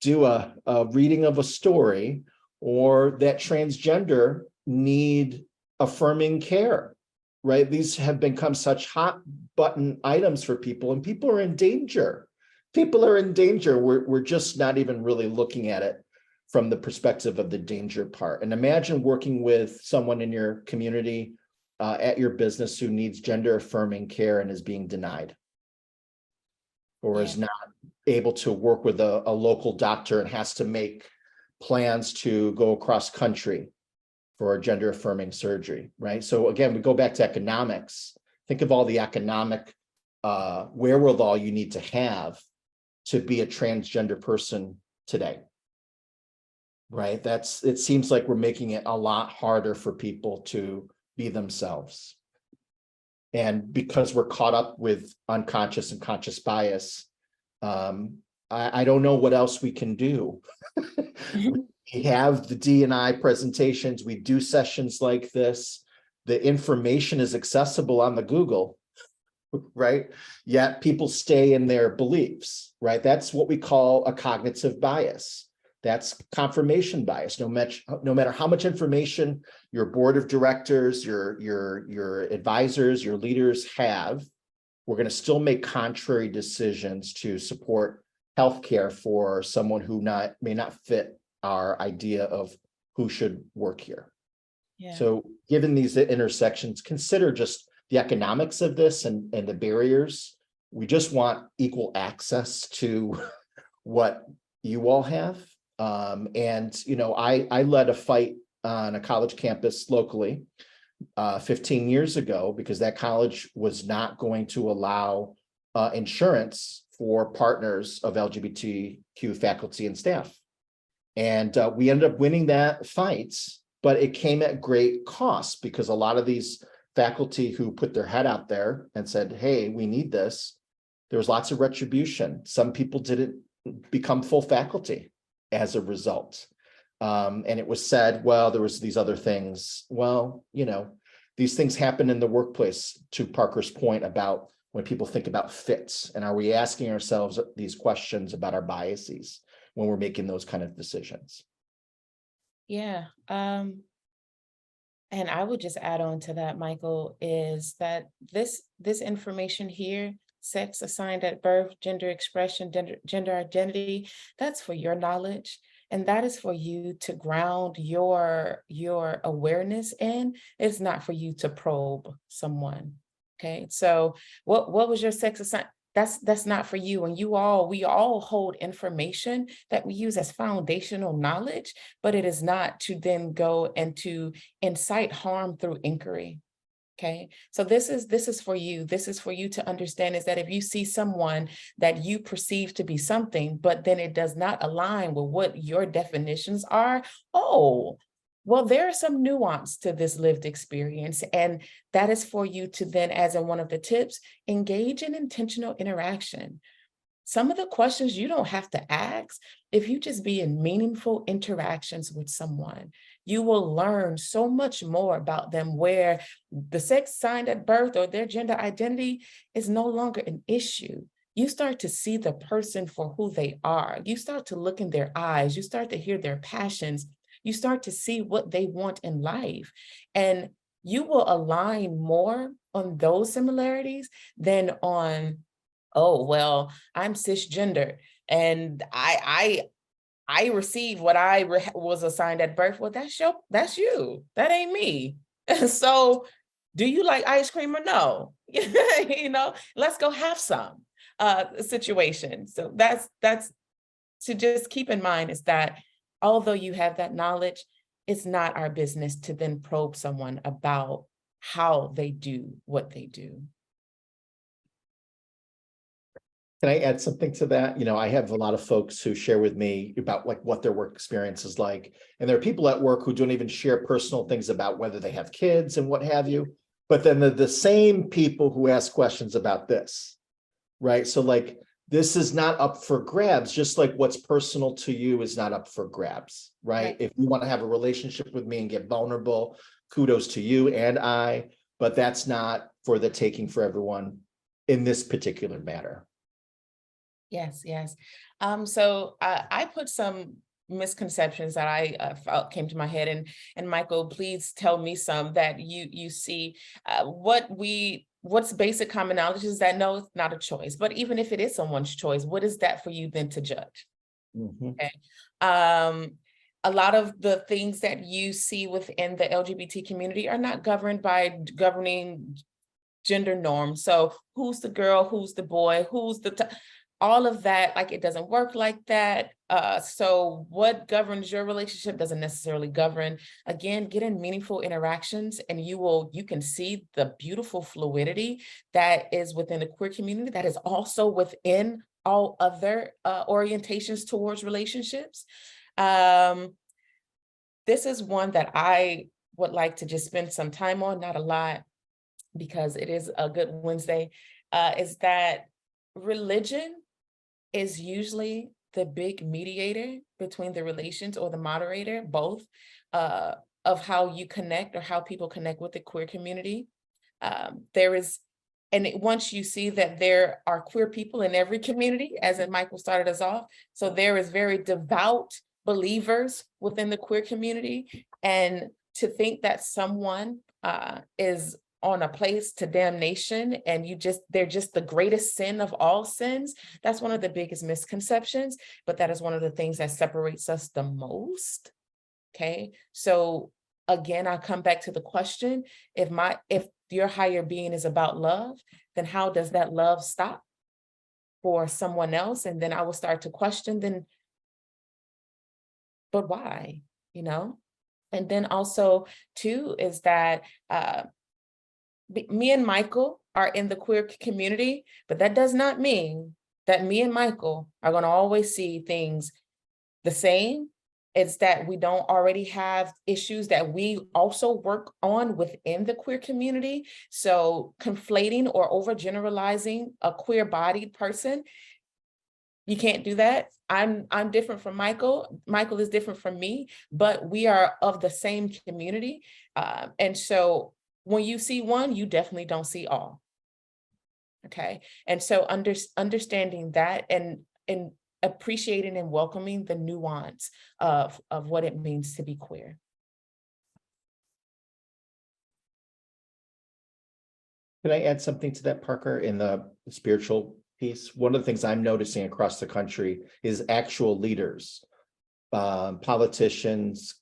do a reading of a story, or that transgender need affirming care, right? These have become such hot button items for people, and people are in danger. People are in danger. We're just not even really looking at it from the perspective of the danger part. And imagine working with someone in your community, at your business, who needs gender affirming care and is being denied, or is not able to work with a local doctor and has to make plans to go across country for a gender affirming surgery, right? So again, we go back to economics. Think of all the economic wherewithal you need to have to be a transgender person today, right? It seems like we're making it a lot harder for people to be themselves. And because we're caught up with unconscious and conscious bias, I don't know what else we can do. We have the D&I presentations, we do sessions like this. The information is accessible on the Google, right? Yet people stay in their beliefs, right? That's what we call a cognitive bias. That's confirmation bias. No matter how much information your board of directors, your advisors, your leaders have, we're going to still make contrary decisions to support healthcare for someone who may not fit our idea of who should work here. Yeah. So given these intersections, consider just the economics of this and the barriers. We just want equal access to what you all have. And, you know, I led a fight on a college campus locally 15 years ago, because that college was not going to allow insurance for partners of LGBTQ faculty and staff. And we ended up winning that fight, but it came at great cost, because a lot of these faculty who put their head out there and said, hey, we need this, there was lots of retribution. Some people didn't become full faculty as a result. And it was said, well, there was these other things. Well, you know, these things happen in the workplace, to Parker's point about when people think about fits, and are we asking ourselves these questions about our biases when we're making those kind of decisions? Yeah. And I would just add on to that, Michael, is that this information here, sex assigned at birth, gender expression, gender identity, that's for your knowledge. And that is for you to ground your awareness in. It's not for you to probe someone. Okay. So what was your sex assigned? That's not for you. And we all hold information that we use as foundational knowledge, but it is not to then go and to incite harm through inquiry. Okay, so this is for you. This is for you to understand, is that if you see someone that you perceive to be something, but then it does not align with what your definitions are, oh, well, there is some nuance to this lived experience. And that is for you to then, as in one of the tips, engage in intentional interaction. Some of the questions you don't have to ask. If you just be in meaningful interactions with someone, you will learn so much more about them, where the sex assigned at birth or their gender identity is no longer an issue. You start to see the person for who they are. You start to look in their eyes. You start to hear their passions. You start to see what they want in life. And you will align more on those similarities than on, oh, well, I'm cisgender and I received what I was assigned at birth. Well, that's you. That ain't me. So do you like ice cream or no? You know, let's go have some situation. So that's to just keep in mind, is that although you have that knowledge, it's not our business to then probe someone about how they do what they do. Can I add something to that? You know, I have a lot of folks who share with me about like what their work experience is like. And there are people at work who don't even share personal things about whether they have kids and what have you. But then the same people who ask questions about this, right? So like, this is not up for grabs, just like what's personal to you is not up for grabs, right? If you want to have a relationship with me and get vulnerable, kudos to you and I, but that's not for the taking for everyone in this particular matter. Yes, yes. So I put some misconceptions that I felt came to my head, and Michael, please tell me some that you see. What's basic common knowledge is that no, it's not a choice, but even if it is someone's choice, what is that for you then to judge? Mhm. Okay. A lot of the things that you see within the LGBT community are not governed by governing gender norms. So who's the girl, who's the boy, who's the all of that, like it doesn't work like that. So what governs your relationship doesn't necessarily govern. Again, get in meaningful interactions and you can see the beautiful fluidity that is within the queer community that is also within all other orientations towards relationships. This is one that I would like to just spend some time on, not a lot, because it is a good Wednesday, is that religion is usually the big mediator between the relations, or the moderator, both, of how you connect or how people connect with the queer community. Once you see that there are queer people in every community, as in Michael started us off, so there is very devout believers within the queer community, and to think that someone is on a place to damnation and they're just the greatest sin of all sins, that's one of the biggest misconceptions, but that is one of the things that separates us the most. Okay, so again, I come back to the question, if your higher being is about love, then how does that love stop for someone else? And then I will start to question, then, but why, And then also too, is that me and Michael are in the queer community, but that does not mean that me and Michael are going to always see things the same. It's that we don't already have issues that we also work on within the queer community. So conflating or overgeneralizing a queer-bodied person, you can't do that. I'm different from Michael. Michael is different from me, but we are of the same community. And so when you see one, you definitely don't see all. Okay. And so understanding that and appreciating and welcoming the nuance of what it means to be queer. Can I add something to that, Parker, in the spiritual piece? One of the things I'm noticing across the country is actual leaders, politicians,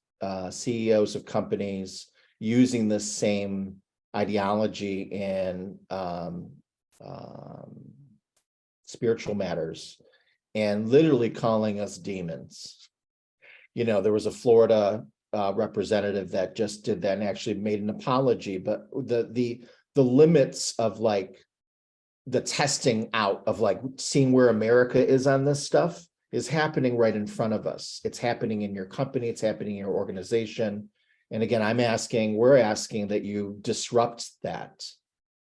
CEOs of companies using the same ideology and spiritual matters and literally calling us demons. There was a Florida representative that just did that and actually made an apology, but the limits of like the testing out of like seeing where America is on this stuff is happening right in front of us. It's happening in your company, it's happening in your organization. And again, we're asking that you disrupt that,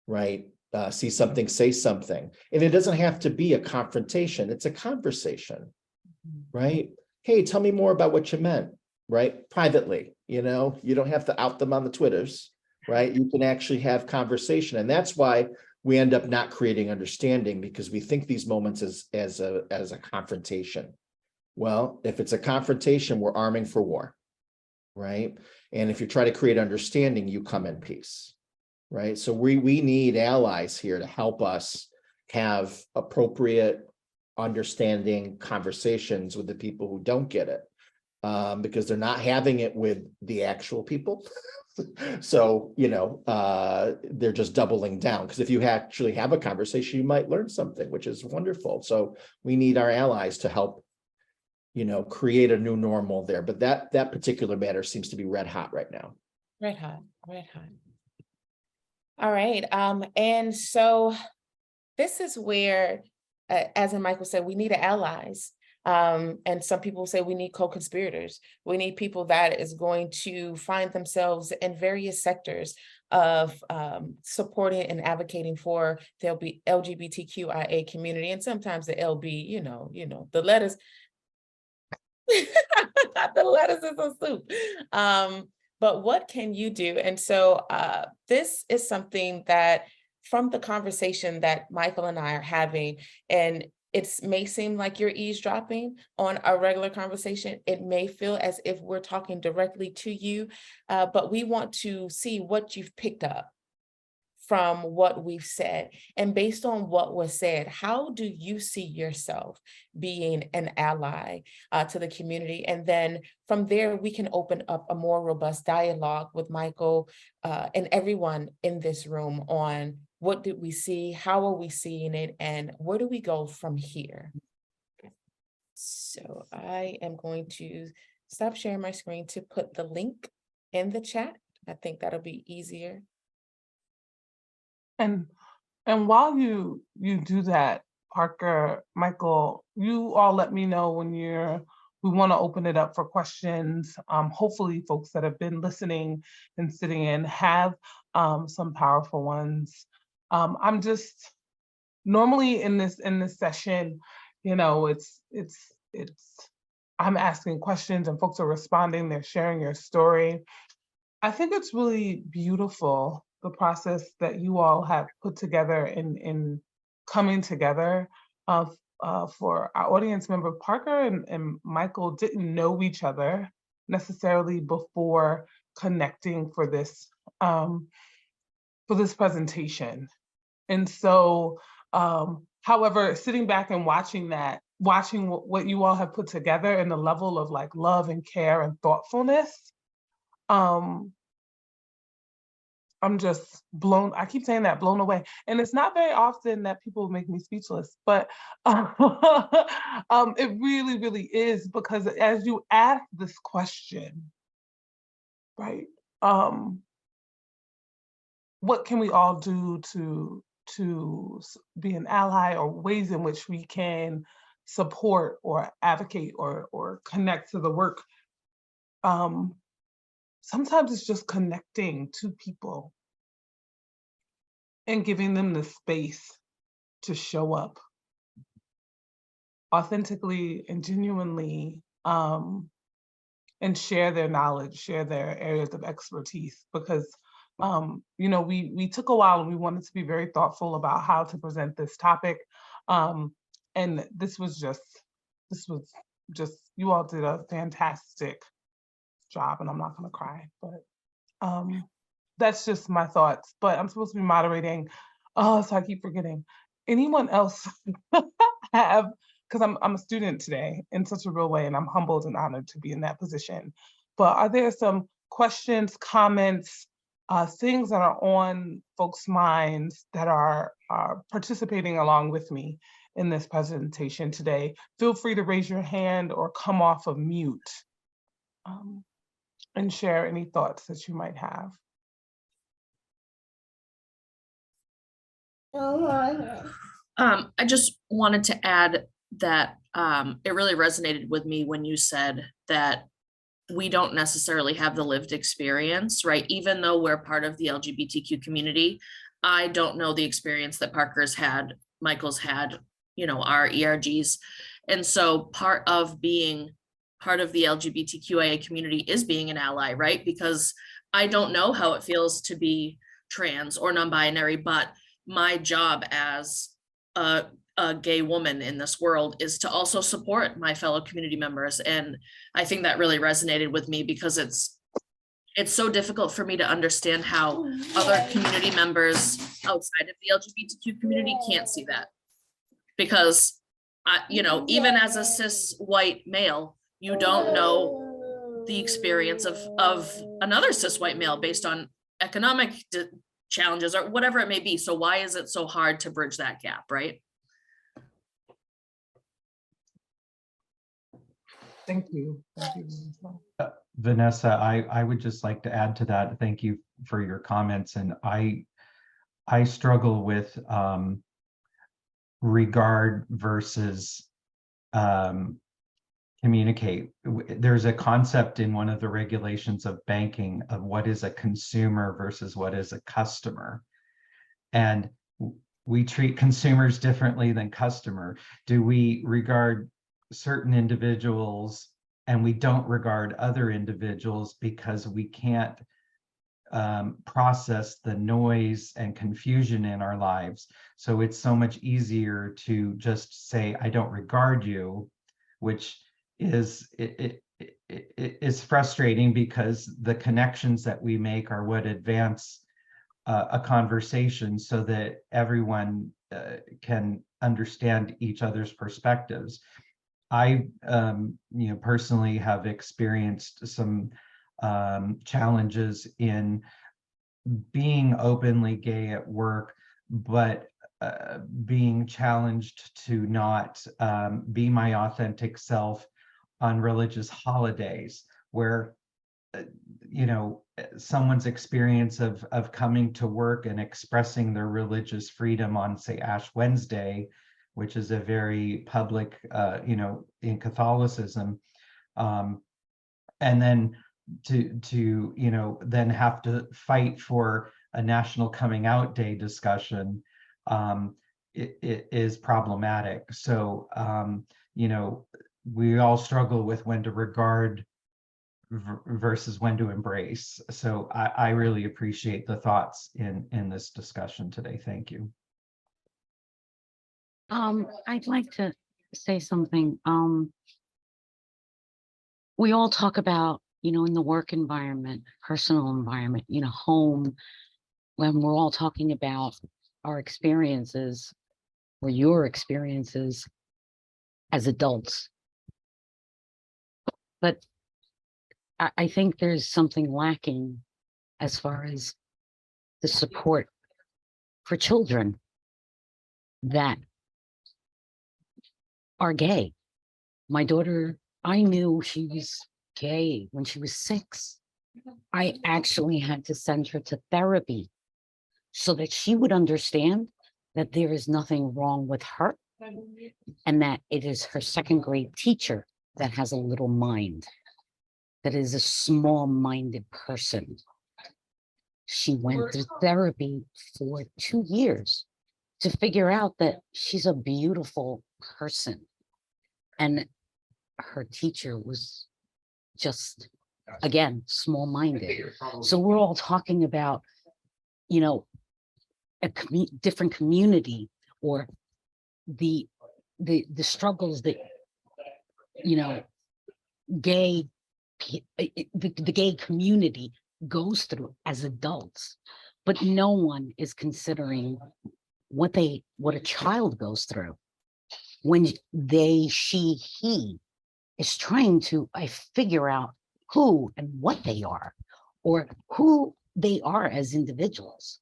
right? See something, say something. And it doesn't have to be a confrontation, it's a conversation, right? Hey, tell me more about what you meant, right? Privately, you don't have to out them on the Twitters, right? You can actually have conversation. And that's why we end up not creating understanding, because we think these moments as a confrontation. Well, if it's a confrontation, we're arming for war, right? And if you try to create understanding, you come in peace, right? So we need allies here to help us have appropriate understanding conversations with the people who don't get it, because they're not having it with the actual people. So, they're just doubling down, because if you actually have a conversation, you might learn something, which is wonderful. So we need our allies to help, create a new normal there. But that particular matter seems to be red hot right now. Red hot. All right. And so this is where, as Michael said, we need allies. And some people say we need co-conspirators. We need people that is going to find themselves in various sectors of supporting and advocating for the LGBTQIA community. And sometimes the LB, the letters, the letters is a soup. But what can you do? And so this is something that from the conversation that Michael and I are having, and It may seem like you're eavesdropping on a regular conversation. It may feel as if we're talking directly to you, but we want to see what you've picked up from what we've said. And based on what was said, how do you see yourself being an ally to the community? And then from there, we can open up a more robust dialogue with Michael and everyone in this room on what did we see, how are we seeing it, and where do we go from here? So I am going to stop sharing my screen to put the link in the chat. I think that'll be easier. And while you do that, Parker, Michael, you all let me know when we want to open it up for questions. Hopefully folks that have been listening and sitting in have some powerful ones. I'm just normally in this session, you know, it's I'm asking questions and folks are responding, they're sharing their story. I think it's really beautiful, the process that you all have put together in coming together. For our audience member, Parker and Michael didn't know each other necessarily before connecting for this presentation. And so, however, sitting back and watching what you all have put together and the level of like love and care and thoughtfulness, I'm just blown, I keep saying that, blown away. And it's not very often that people make me speechless, but it really, really is, because as you ask this question, right? What can we all do to be an ally, or ways in which we can support or advocate or connect to the work? Sometimes it's just connecting to people and giving them the space to show up authentically and genuinely, and share their knowledge, share their areas of expertise. Because you know, we took a while and we wanted to be very thoughtful about how to present this topic. And this was just, you all did a fantastic job, and I'm not gonna cry, but that's just my thoughts. But I'm supposed to be moderating, so I keep forgetting. Anyone else have, because I'm a student today in such a real way, and I'm humbled and honored to be in that position. But are there some questions, comments, things that are on folks' minds that are participating along with me in this presentation today? Feel free to raise your hand or come off of mute and share any thoughts that you might have. I just wanted to add that it really resonated with me when you said that we don't necessarily have the lived experience, right? Even though we're part of the LGBTQ community, I don't know the experience that Parker's had, Michael's had, you know, our ERGs. And so part of being part of the LGBTQIA community is being an ally, right? Because I don't know how it feels to be trans or non-binary, but my job as a gay woman in this world is to also support my fellow community members. And I think that really resonated with me, because it's so difficult for me to understand how other community members outside of the LGBTQ community can't see that. Because, you know, even as a cis white male, you don't know the experience of another cis white male based on economic challenges or whatever it may be. So why is it so hard to bridge that gap, right? Thank you. Thank you. Vanessa, I would just like to add to that. Thank you for your comments. And I struggle with regard versus communicate. There's a concept in one of the regulations of banking of what is a consumer versus what is a customer. And we treat consumers differently than customer. Do we regard certain individuals and we don't regard other individuals because we can't process the noise and confusion in our lives. So it's so much easier to just say, I don't regard you, which is is frustrating because the connections that we make are what advance a conversation so that everyone can understand each other's perspectives. I, personally have experienced some challenges in being openly gay at work, but being challenged to not be my authentic self on religious holidays, where someone's experience of coming to work and expressing their religious freedom on, say, Ash Wednesday, which is a very public, in Catholicism, and then to then have to fight for a National Coming Out Day discussion, it is problematic. So we all struggle with when to regard versus when to embrace. So I really appreciate the thoughts in this discussion today. Thank you. I'd like to say something. We all talk about, in the work environment, personal environment, home, when we're all talking about our experiences or your experiences as adults. But I think there's something lacking as far as the support for children that are gay. My daughter, I knew she was gay when she was 6. I actually had to send her to therapy so that she would understand that there is nothing wrong with her and that it is her 2nd grade teacher that has a little mind, that is a small-minded person. She went through therapy for 2 years to figure out that she's a beautiful person. And her teacher was just, again, small-minded. So we're all talking about, a different community, or the struggles that, the gay community goes through as adults, but no one is considering what a child goes through when she, he is trying to figure out who and what they are, or who they are as individuals.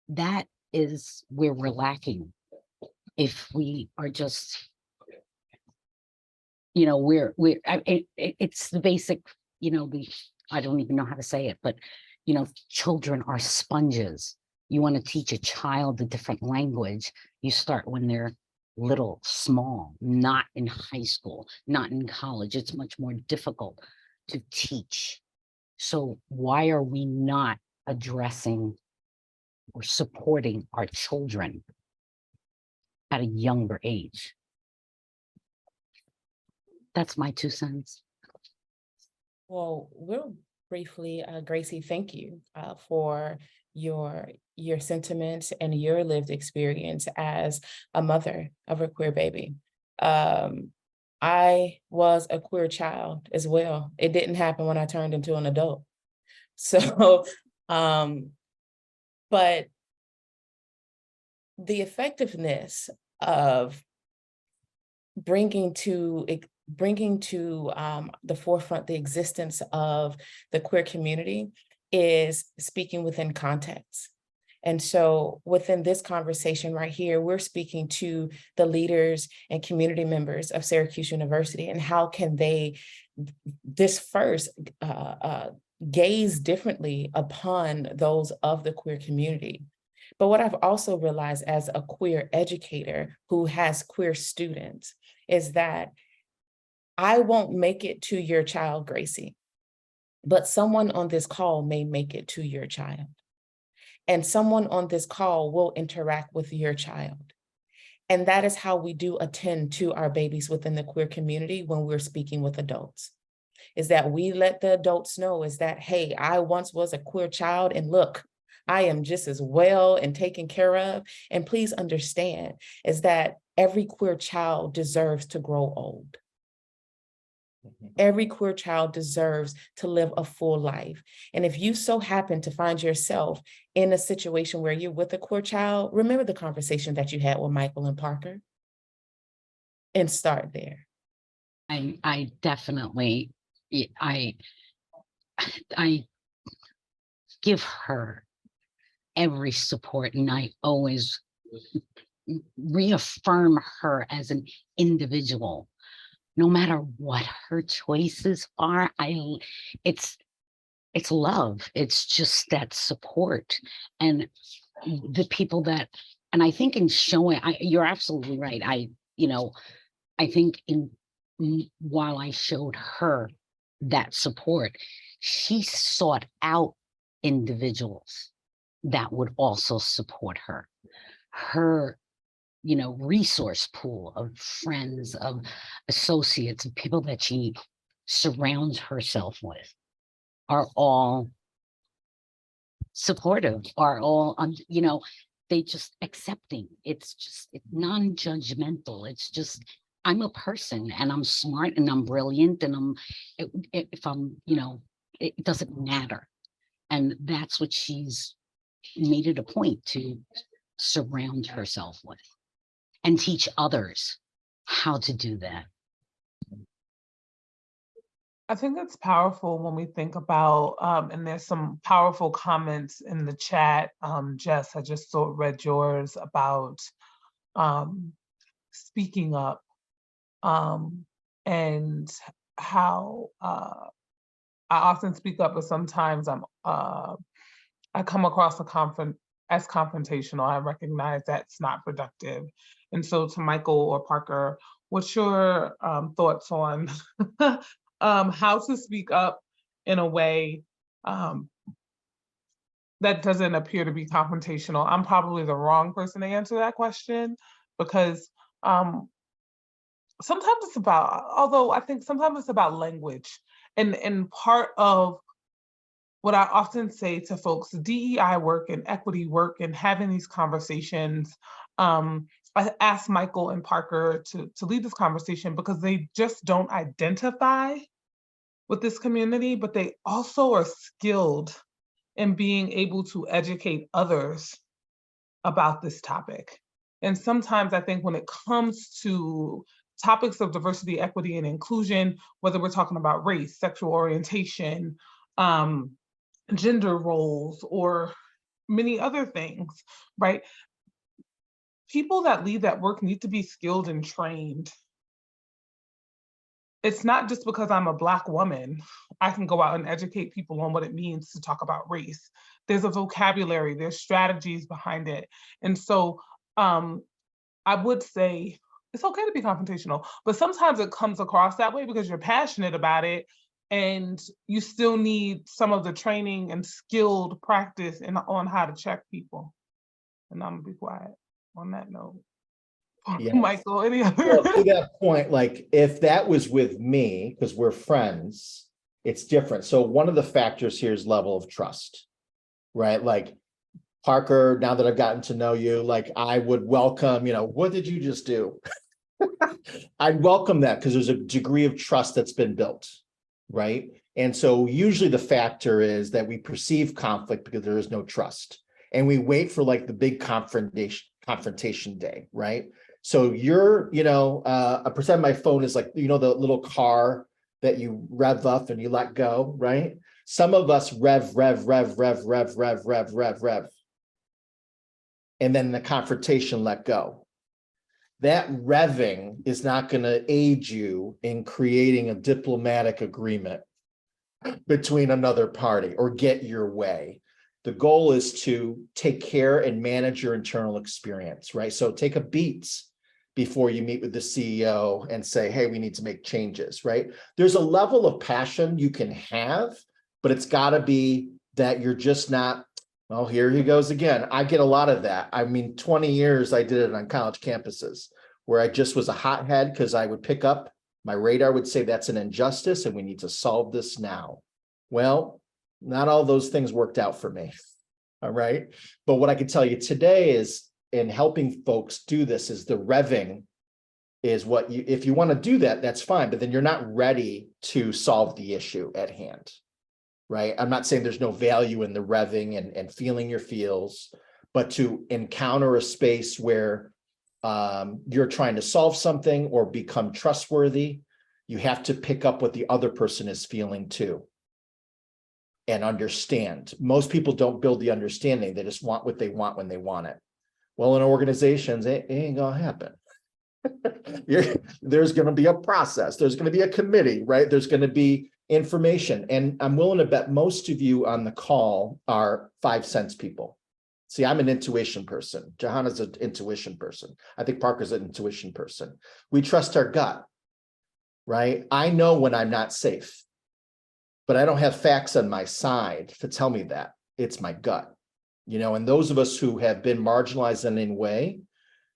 That is where we're lacking. If we are just, it's the basic, I don't even know how to say it, but, children are sponges. You want to teach a child a different language, you start when they're little, small, not in high school, not in college. It's much more difficult to teach. So why are we not addressing or supporting our children at a younger age? That's my 2 cents. Well, real briefly, Gracie, thank you for your sentiments and your lived experience as a mother of a queer baby. I was a queer child as well. It didn't happen when I turned into an adult. So, but the effectiveness of bringing to the forefront the existence of the queer community is speaking within context. And so within this conversation right here, we're speaking to the leaders and community members of Syracuse University, and how can they disperse, gaze differently upon those of the queer community. But what I've also realized as a queer educator who has queer students is that I won't make it to your child, Gracie, but someone on this call may make it to your child. And someone on this call will interact with your child. And that is how we do attend to our babies within the queer community when we're speaking with adults. is that we let the adults know is that, hey, I once was a queer child and look, I am just as well and taken care of. And please understand is that every queer child deserves to grow old. Every queer child deserves to live a full life. And if you so happen to find yourself in a situation where you're with a queer child, remember the conversation that you had with Michael and Parker and start there. I definitely, I give her every support, and I always reaffirm her as an individual. No matter what her choices are, it's love. It's just that support. And the people that, and I think in showing, you're absolutely right. I think while I showed her that support, she sought out individuals that would also support her. Her resource pool of friends, of associates, of people that she surrounds herself with are all supportive, are all, they just accepting. It's non-judgmental. It's just, I'm a person and I'm smart and I'm brilliant and if I'm, it doesn't matter. And that's what she's made it a point to surround herself with and teach others how to do that. I think it's powerful when we think about, and there's some powerful comments in the chat. Jess, I just read yours about speaking up and how I often speak up, but sometimes I come across as confrontational. I recognize that's not productive. And so to Michael or Parker, what's your thoughts on how to speak up in a way that doesn't appear to be confrontational? I'm probably the wrong person to answer that question because sometimes it's about, although I think sometimes it's about language. And part of what I often say to folks, DEI work and equity work and having these conversations, I asked Michael and Parker to lead this conversation because they just don't identify with this community, but they also are skilled in being able to educate others about this topic. And sometimes I think when it comes to topics of diversity, equity, and inclusion, whether we're talking about race, sexual orientation, gender roles, or many other things, right? People that lead that work need to be skilled and trained. It's not just because I'm a Black woman, I can go out and educate people on what it means to talk about race. There's a vocabulary, there's strategies behind it. And so I would say it's okay to be confrontational, but sometimes it comes across that way because you're passionate about it and you still need some of the training and skilled practice on how to check people. And I'm gonna be quiet on that note. Yes. Michael, any other? Well, to that point, like if that was with me, because we're friends, it's different. So one of the factors here is level of trust, right? Like Parker, now that I've gotten to know you, like I would welcome, what did you just do? I'd welcome that because there's a degree of trust that's been built, right? And so usually the factor is that we perceive conflict because there is no trust. And we wait for like the big confrontation day, right? So you're, a percent of my phone is like, the little car that you rev up and you let go, right? Some of us rev. And then the confrontation let go. That revving is not going to aid you in creating a diplomatic agreement between another party or get your way. The goal is to take care and manage your internal experience, right? So take a beat before you meet with the CEO and say, hey, we need to make changes, right? There's a level of passion you can have, but it's got to be that you're just not, well, here he goes again. I get a lot of that. I mean, 20 years I did it on college campuses where I just was a hothead because I would pick up My radar would say that's an injustice and we need to solve this now. Well, not all those things worked out for me. All right. But what I can tell you today is, in helping folks do this, is the revving is what you, if you want to do that, that's fine, but then you're not ready to solve the issue at hand. Right. I'm not saying there's no value in the revving and feeling your feels, but to encounter a space where you're trying to solve something or become trustworthy, you have to pick up what the other person is feeling too and understand. Most people don't build the understanding. They just want what they want when they want it. Well, in organizations, it ain't gonna happen. There's going to be a process. There's going to be a committee, right? There's going to be information. And I'm willing to bet most of you on the call are 5 sense people. See, I'm an intuition person. Johanna's an intuition person. I think Parker's an intuition person. We trust our gut, right? I know when I'm not safe, but I don't have facts on my side to tell me that. It's my gut, you know, and those of us who have been marginalized in any way,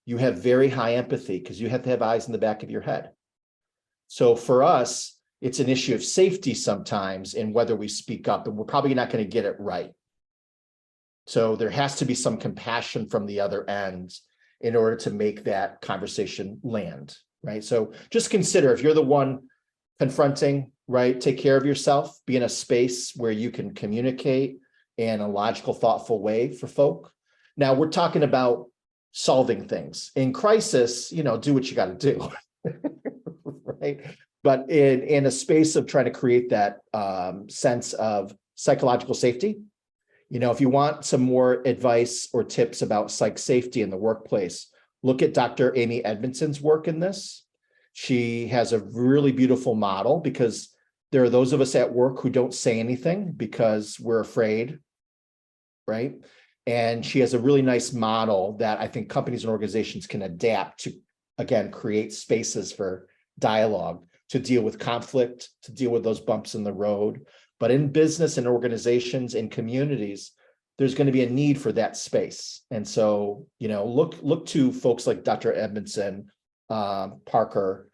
you have very high empathy because you have to have eyes in the back of your head. So for us, it's an issue of safety sometimes in whether we speak up, and we're probably not going to get it right. So there has to be some compassion from the other end in order to make that conversation land, right? So just consider, if you're the one confronting, right, take care of yourself, be in a space where you can communicate in a logical, thoughtful way for folk. Now we're talking about solving things in crisis, you know, do what you got to do, right? But in a space of trying to create that sense of psychological safety, you know, if you want some more advice or tips about psych safety in the workplace, look at Dr. Amy Edmondson's work in this. She has a really beautiful model, because there are those of us at work who don't say anything because we're afraid, right? And she has a really nice model that I think companies and organizations can adapt to, again, create spaces for dialogue, to deal with conflict, to deal with those bumps in the road. But in business and organizations and communities, there's going to be a need for that space. And so, you know, look to folks like Dr. Edmondson, Parker,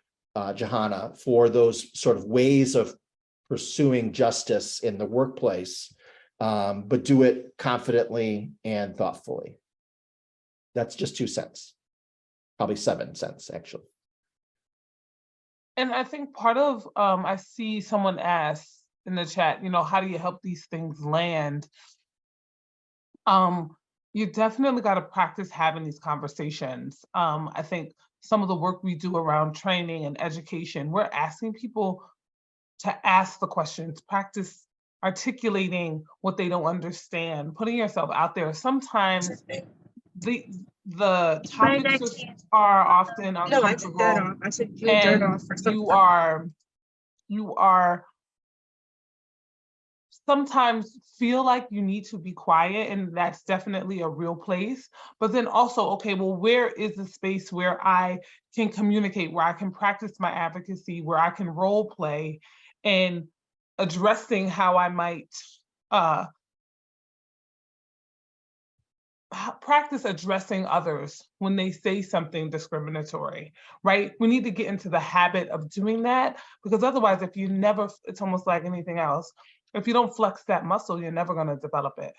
Johanna, for those sort of ways of pursuing justice in the workplace. But do it confidently and thoughtfully. That's just 2 cents, probably 7 cents, actually. And I think part of, I see someone ask in the chat, you know, how do you help these things land? You definitely got to practice having these conversations. I think some of the work we do around training and education, we're asking people to ask the questions, practice articulating what they don't understand, putting yourself out there. Sometimes the topics just are often uncomfortable, and you are sometimes feel like you need to be quiet, and that's definitely a real place. But then also, okay, well, where is the space where I can communicate, where I can practice my advocacy, where I can role play and addressing how I might practice addressing others when they say something discriminatory, right? We need to get into the habit of doing that, because otherwise, if you never, it's almost like anything else. If you don't flex that muscle, you're never going to develop it,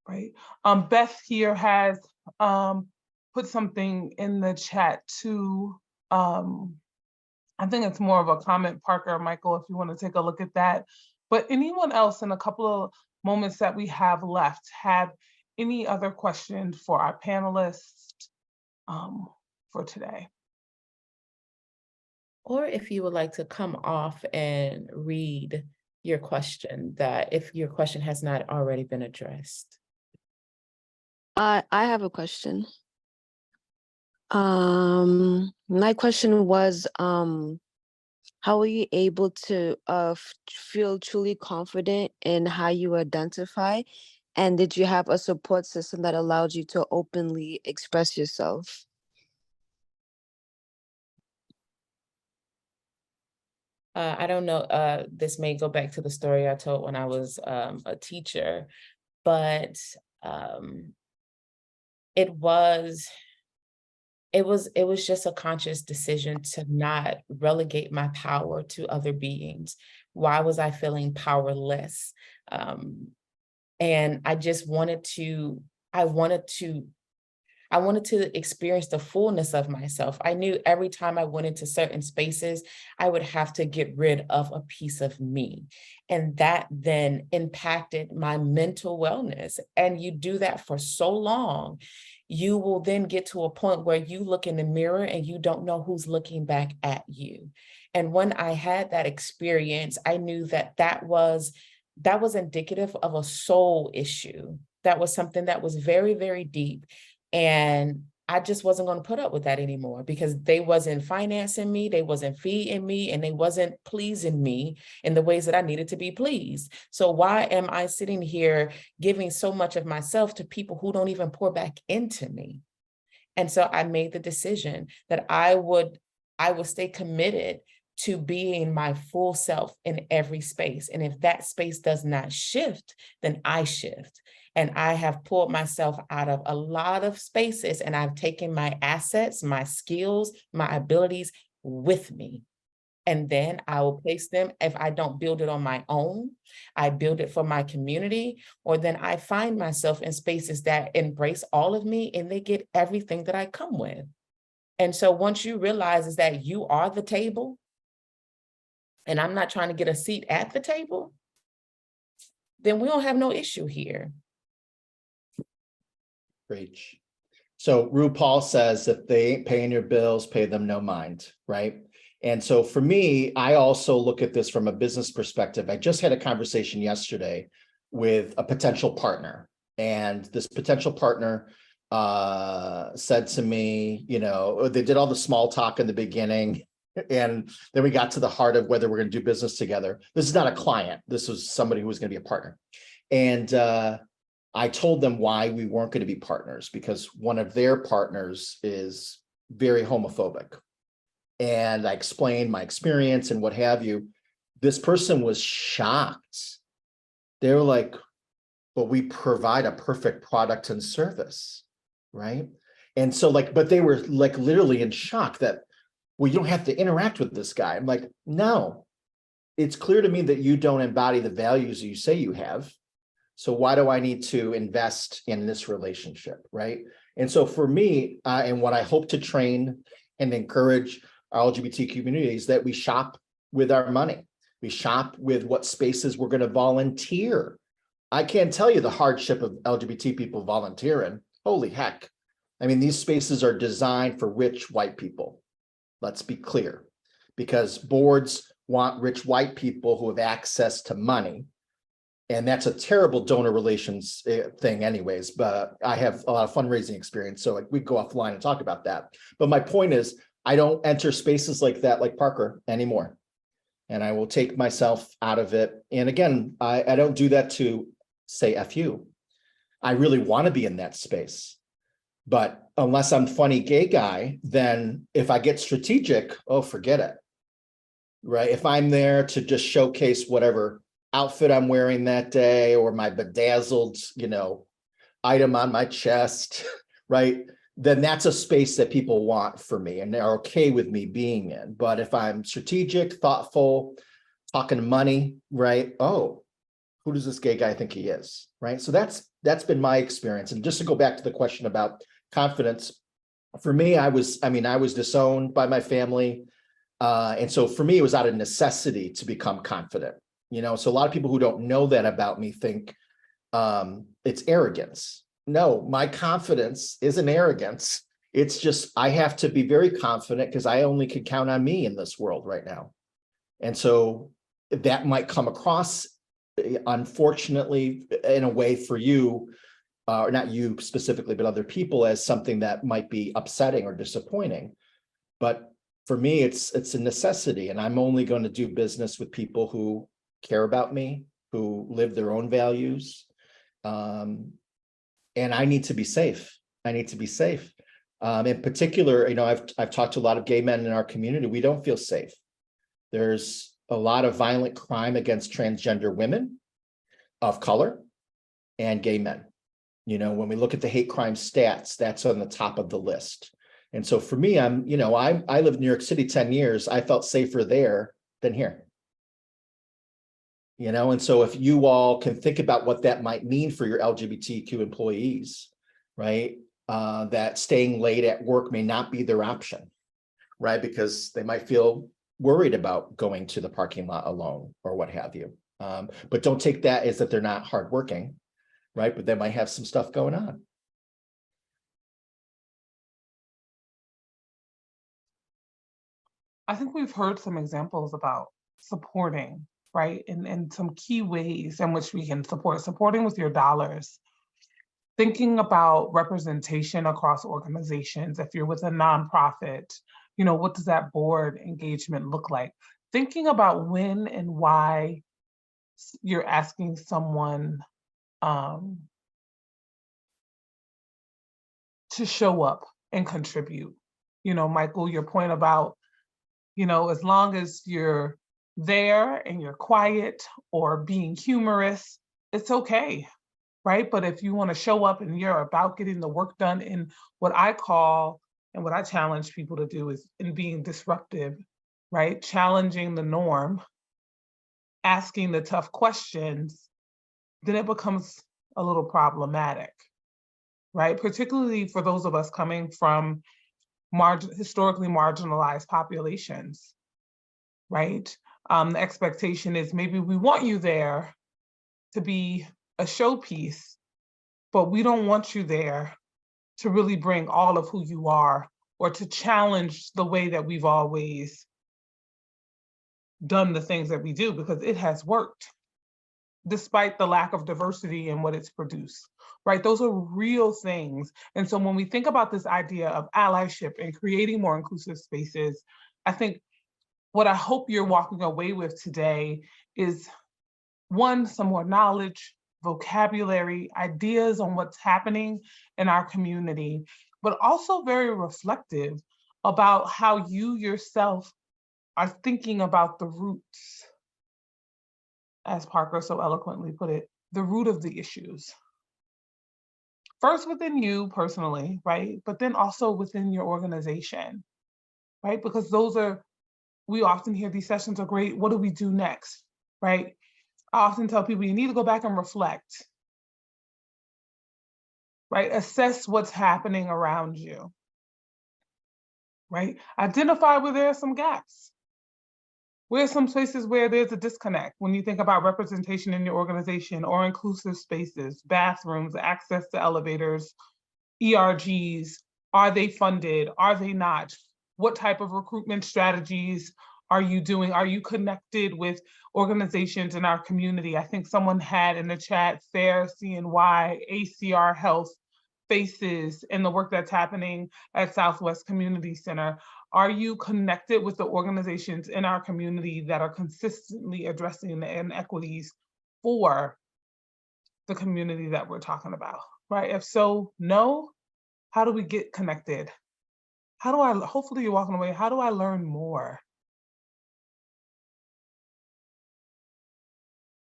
right? Beth here has put something in the chat too. I think it's more of a comment, Parker or Michael, if you want to take a look at that. But anyone else, in a couple of moments that we have left, have any other questions for our panelists for today? Or if you would like to come off and read your question, that if your question has not already been addressed. I have a question. My question was, how are you able to feel truly confident in how you identify? And did you have a support system that allowed you to openly express yourself? I don't know, this may go back to the story I told when I was a teacher, but it was it was just a conscious decision to not relegate my power to other beings. Why was I feeling powerless? And I just wanted to, I wanted to experience the fullness of myself. I knew every time I went into certain spaces, I would have to get rid of a piece of me. And that then impacted my mental wellness. And you do that for so long, you will then get to a point where you look in the mirror and you don't know who's looking back at you. And when I had that experience, I knew that that was indicative of a soul issue. That was something that was very, very deep. And I just wasn't going to put up with that anymore, because they wasn't financing me, they wasn't feeding me, and they wasn't pleasing me in the ways that I needed to be pleased. So why am I sitting here giving so much of myself to people who don't even pour back into me? And so I made the decision that I would stay committed to being my full self in every space. And if that space does not shift, then I shift. And I have pulled myself out of a lot of spaces, and I've taken my assets, my skills, my abilities with me. And then I will place them. If I don't build it on my own, I build it for my community, or then I find myself in spaces that embrace all of me and they get everything that I come with. And so once you realize is that you are the table, and I'm not trying to get a seat at the table, then we don't have no issue here. Preach. So RuPaul says, if they ain't paying your bills, pay them no mind, right? And so for me, I also look at this from a business perspective. I just had a conversation yesterday with a potential partner, and this potential partner said to me, you know, they did all the small talk in the beginning, and then we got to the heart of whether we're going to do business together. This is not a client. This was somebody who was going to be a partner. And I told them why we weren't going to be partners, because one of their partners is very homophobic. And I explained my experience and what have you. This person was shocked. They were like, but we provide a perfect product and service, right? And so but they were like literally in shock that, well, you don't have to interact with this guy. I'm like, no, it's clear to me that you don't embody the values you say you have. So why do I need to invest in this relationship, right? And so for me, and what I hope to train and encourage our LGBT communities, that we shop with our money. We shop with what spaces we're going to volunteer. I can't tell you the hardship of LGBT people volunteering. Holy heck. I mean, these spaces are designed for rich white people. Let's be clear, because boards want rich white people who have access to money. And that's a terrible donor relations thing anyways, but I have a lot of fundraising experience, so we go offline and talk about that. But my point is, I don't enter spaces like that, like Parker, anymore. And I will take myself out of it. And again, I don't do that to say F you. I really want to be in that space. But unless I'm funny gay guy, then if I get strategic, oh, forget it. Right? If I'm there to just showcase whatever outfit I'm wearing that day, or my bedazzled, item on my chest, right? Then that's a space that people want for me and they're okay with me being in. But if I'm strategic, thoughtful, talking money, right? Oh, who does this gay guy think he is, right? So that's been my experience. And just to go back to the question about confidence, for me, I was disowned by my family. And so for me, it was out of necessity to become confident. So a lot of people who don't know that about me think it's arrogance. No, my confidence isn't arrogance. It's just, I have to be very confident because I only can count on me in this world right now. And so that might come across, unfortunately, in a way for you, or not you specifically, but other people, as something that might be upsetting or disappointing. But for me, it's a necessity. And I'm only going to do business with people who care about me, who live their own values. And I need to be safe. I need to be safe. In particular, I've talked to a lot of gay men in our community. We don't feel safe. There's a lot of violent crime against transgender women of color and gay men. When we look at the hate crime stats, that's on the top of the list. And so for me, I lived in New York City 10 years. I felt safer there than here. And so if you all can think about what that might mean for your LGBTQ employees, right? That staying late at work may not be their option, right? Because they might feel worried about going to the parking lot alone or what have you. But don't take that as that they're not hardworking, right? But they might have some stuff going on. I think we've heard some examples about supporting, right? And some key ways in which we can supporting with your dollars. Thinking about representation across organizations. If you're with a nonprofit, what does that board engagement look like? Thinking about when and why you're asking someone to show up and contribute. Michael, your point about, as long as you're there and you're quiet or being humorous, it's okay, right? But if you want to show up and you're about getting the work done in what I call and what I challenge people to do is in being disruptive, right? Challenging the norm, asking the tough questions, then it becomes a little problematic, right? Particularly for those of us coming from historically marginalized populations, right? The expectation is maybe we want you there to be a showpiece, but we don't want you there to really bring all of who you are or to challenge the way that we've always done the things that we do, because it has worked despite the lack of diversity in what it's produced, right? Those are real things. And so when we think about this idea of allyship and creating more inclusive spaces, I think what I hope you're walking away with today is, one, some more knowledge, vocabulary, ideas on what's happening in our community, but also very reflective about how you yourself are thinking about the roots, as Parker so eloquently put it, the root of the issues. First within you personally, right? But then also within your organization, right? Because we often hear these sessions are great. What do we do next, right? I often tell people you need to go back and reflect, right? Assess what's happening around you, right? Identify where there are some gaps. Where are some places where there's a disconnect when you think about representation in your organization or inclusive spaces, bathrooms, access to elevators, ERGs, are they funded? Are they not? What type of recruitment strategies are you doing? Are you connected with organizations in our community? I think someone had in the chat, FAIR, CNY, ACR Health, FACES, and the work that's happening at Southwest Community Center. Are you connected with the organizations in our community that are consistently addressing the inequities for the community that we're talking about, right? If so, no, how do we get connected? Hopefully you're walking away, how do I learn more?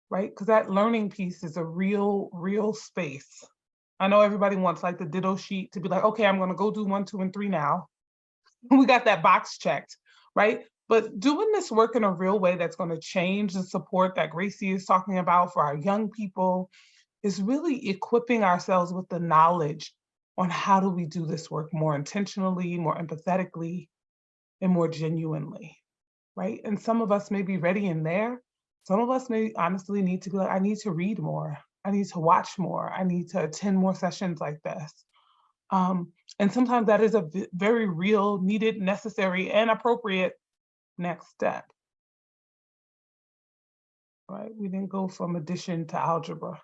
Right? Because that learning piece is a real space. I know everybody wants like the ditto sheet to be like, okay, I'm gonna go do 1, 2, and 3 now. We got that box checked, right? But doing this work in a real way that's gonna change the support that Gracie is talking about for our young people is really equipping ourselves with the knowledge on how do we do this work more intentionally, more empathetically, and more genuinely, right? And some of us may be ready in there. Some of us may honestly need to be like, I need to read more. I need to watch more. I need to attend more sessions like this. And sometimes that is a very real, needed, necessary, and appropriate next step. Right? We didn't go from addition to algebra.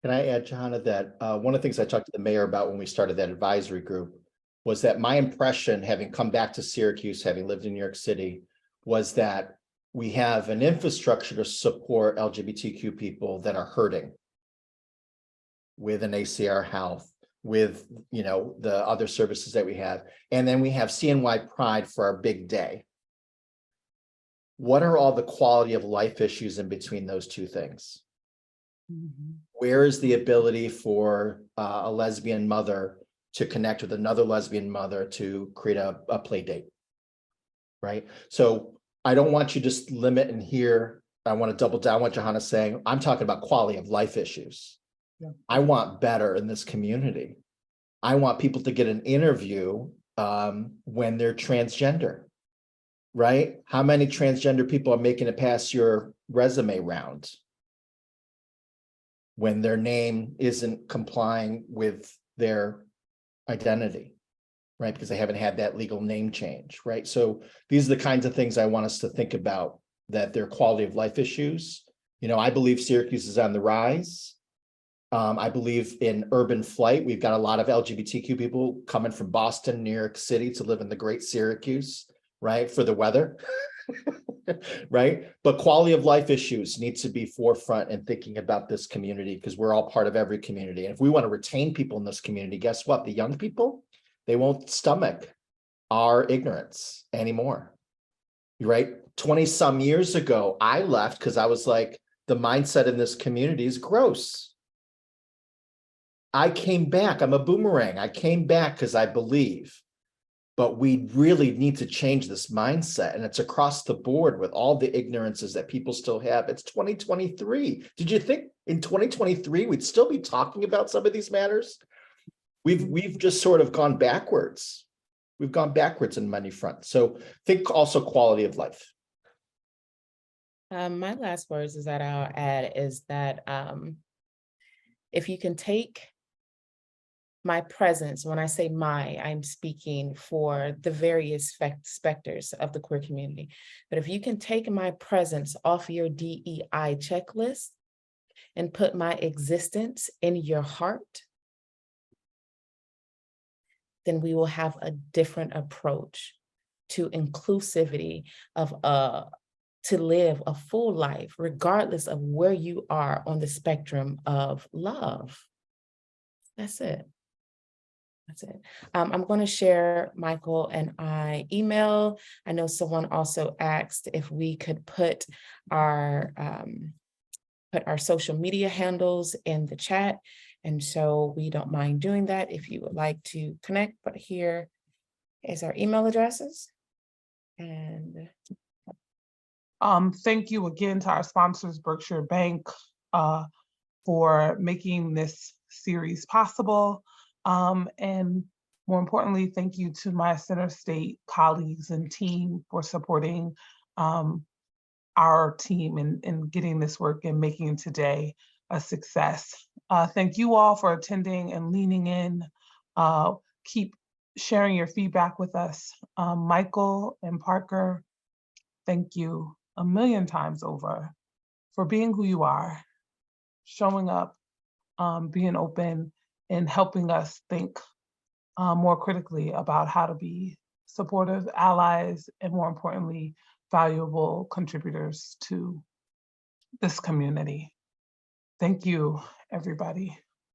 Can I add, Johanna, that one of the things I talked to the mayor about when we started that advisory group was that my impression, having come back to Syracuse, having lived in New York City, was that we have an infrastructure to support LGBTQ people that are hurting with an ACR Health, with the other services that we have. And then we have CNY Pride for our big day. What are all the quality of life issues in between those two things? Mm-hmm. Where is the ability for a lesbian mother to connect with another lesbian mother to create a play date, right? So I don't want you to just limit and hear, I want to double down what Johanna's saying. I'm talking about quality of life issues. Yeah. I want better in this community. I want people to get an interview when they're transgender, right? How many transgender people are making it past your resume round when their name isn't complying with their identity, right? Because they haven't had that legal name change, right? So these are the kinds of things I want us to think about, that they're quality of life issues. You know, I believe Syracuse is on the rise. I believe in urban flight. We've got a lot of LGBTQ people coming from Boston, New York City to live in the great Syracuse, right? For the weather, right? But quality of life issues need to be forefront in thinking about this community, because we're all part of every community. And if we want to retain people in this community, guess what? The young people, they won't stomach our ignorance anymore, right? 20 some years ago, I left because I was like, the mindset in this community is gross. I came back. I'm a boomerang. I came back because I believe, but we really need to change this mindset. And it's across the board with all the ignorances that people still have. It's 2023. Did you think in 2023, we'd still be talking about some of these matters? We've just sort of gone backwards. We've gone backwards in many fronts. So think also quality of life. My last words is that I'll add is that if you can take my presence, when I say my, I'm speaking for the various specters of the queer community. But if you can take my presence off your DEI checklist and put my existence in your heart, then we will have a different approach to inclusivity of to live a full life, regardless of where you are on the spectrum of love. That's it. That's it. I'm going to share Michael and I email. I know someone also asked if we could put our social media handles in the chat. And so we don't mind doing that if you would like to connect, but here is our email addresses. And thank you again to our sponsors, Berkshire Bank, for making this series possible. And more importantly, thank you to my Center State colleagues and team for supporting our team in getting this work and making today a success. Thank you all for attending and leaning in. Keep sharing your feedback with us. Michael and Parker, thank you a million times over for being who you are, showing up, being open, and helping us think more critically about how to be supportive allies and, more importantly, valuable contributors to this community. Thank you, everybody.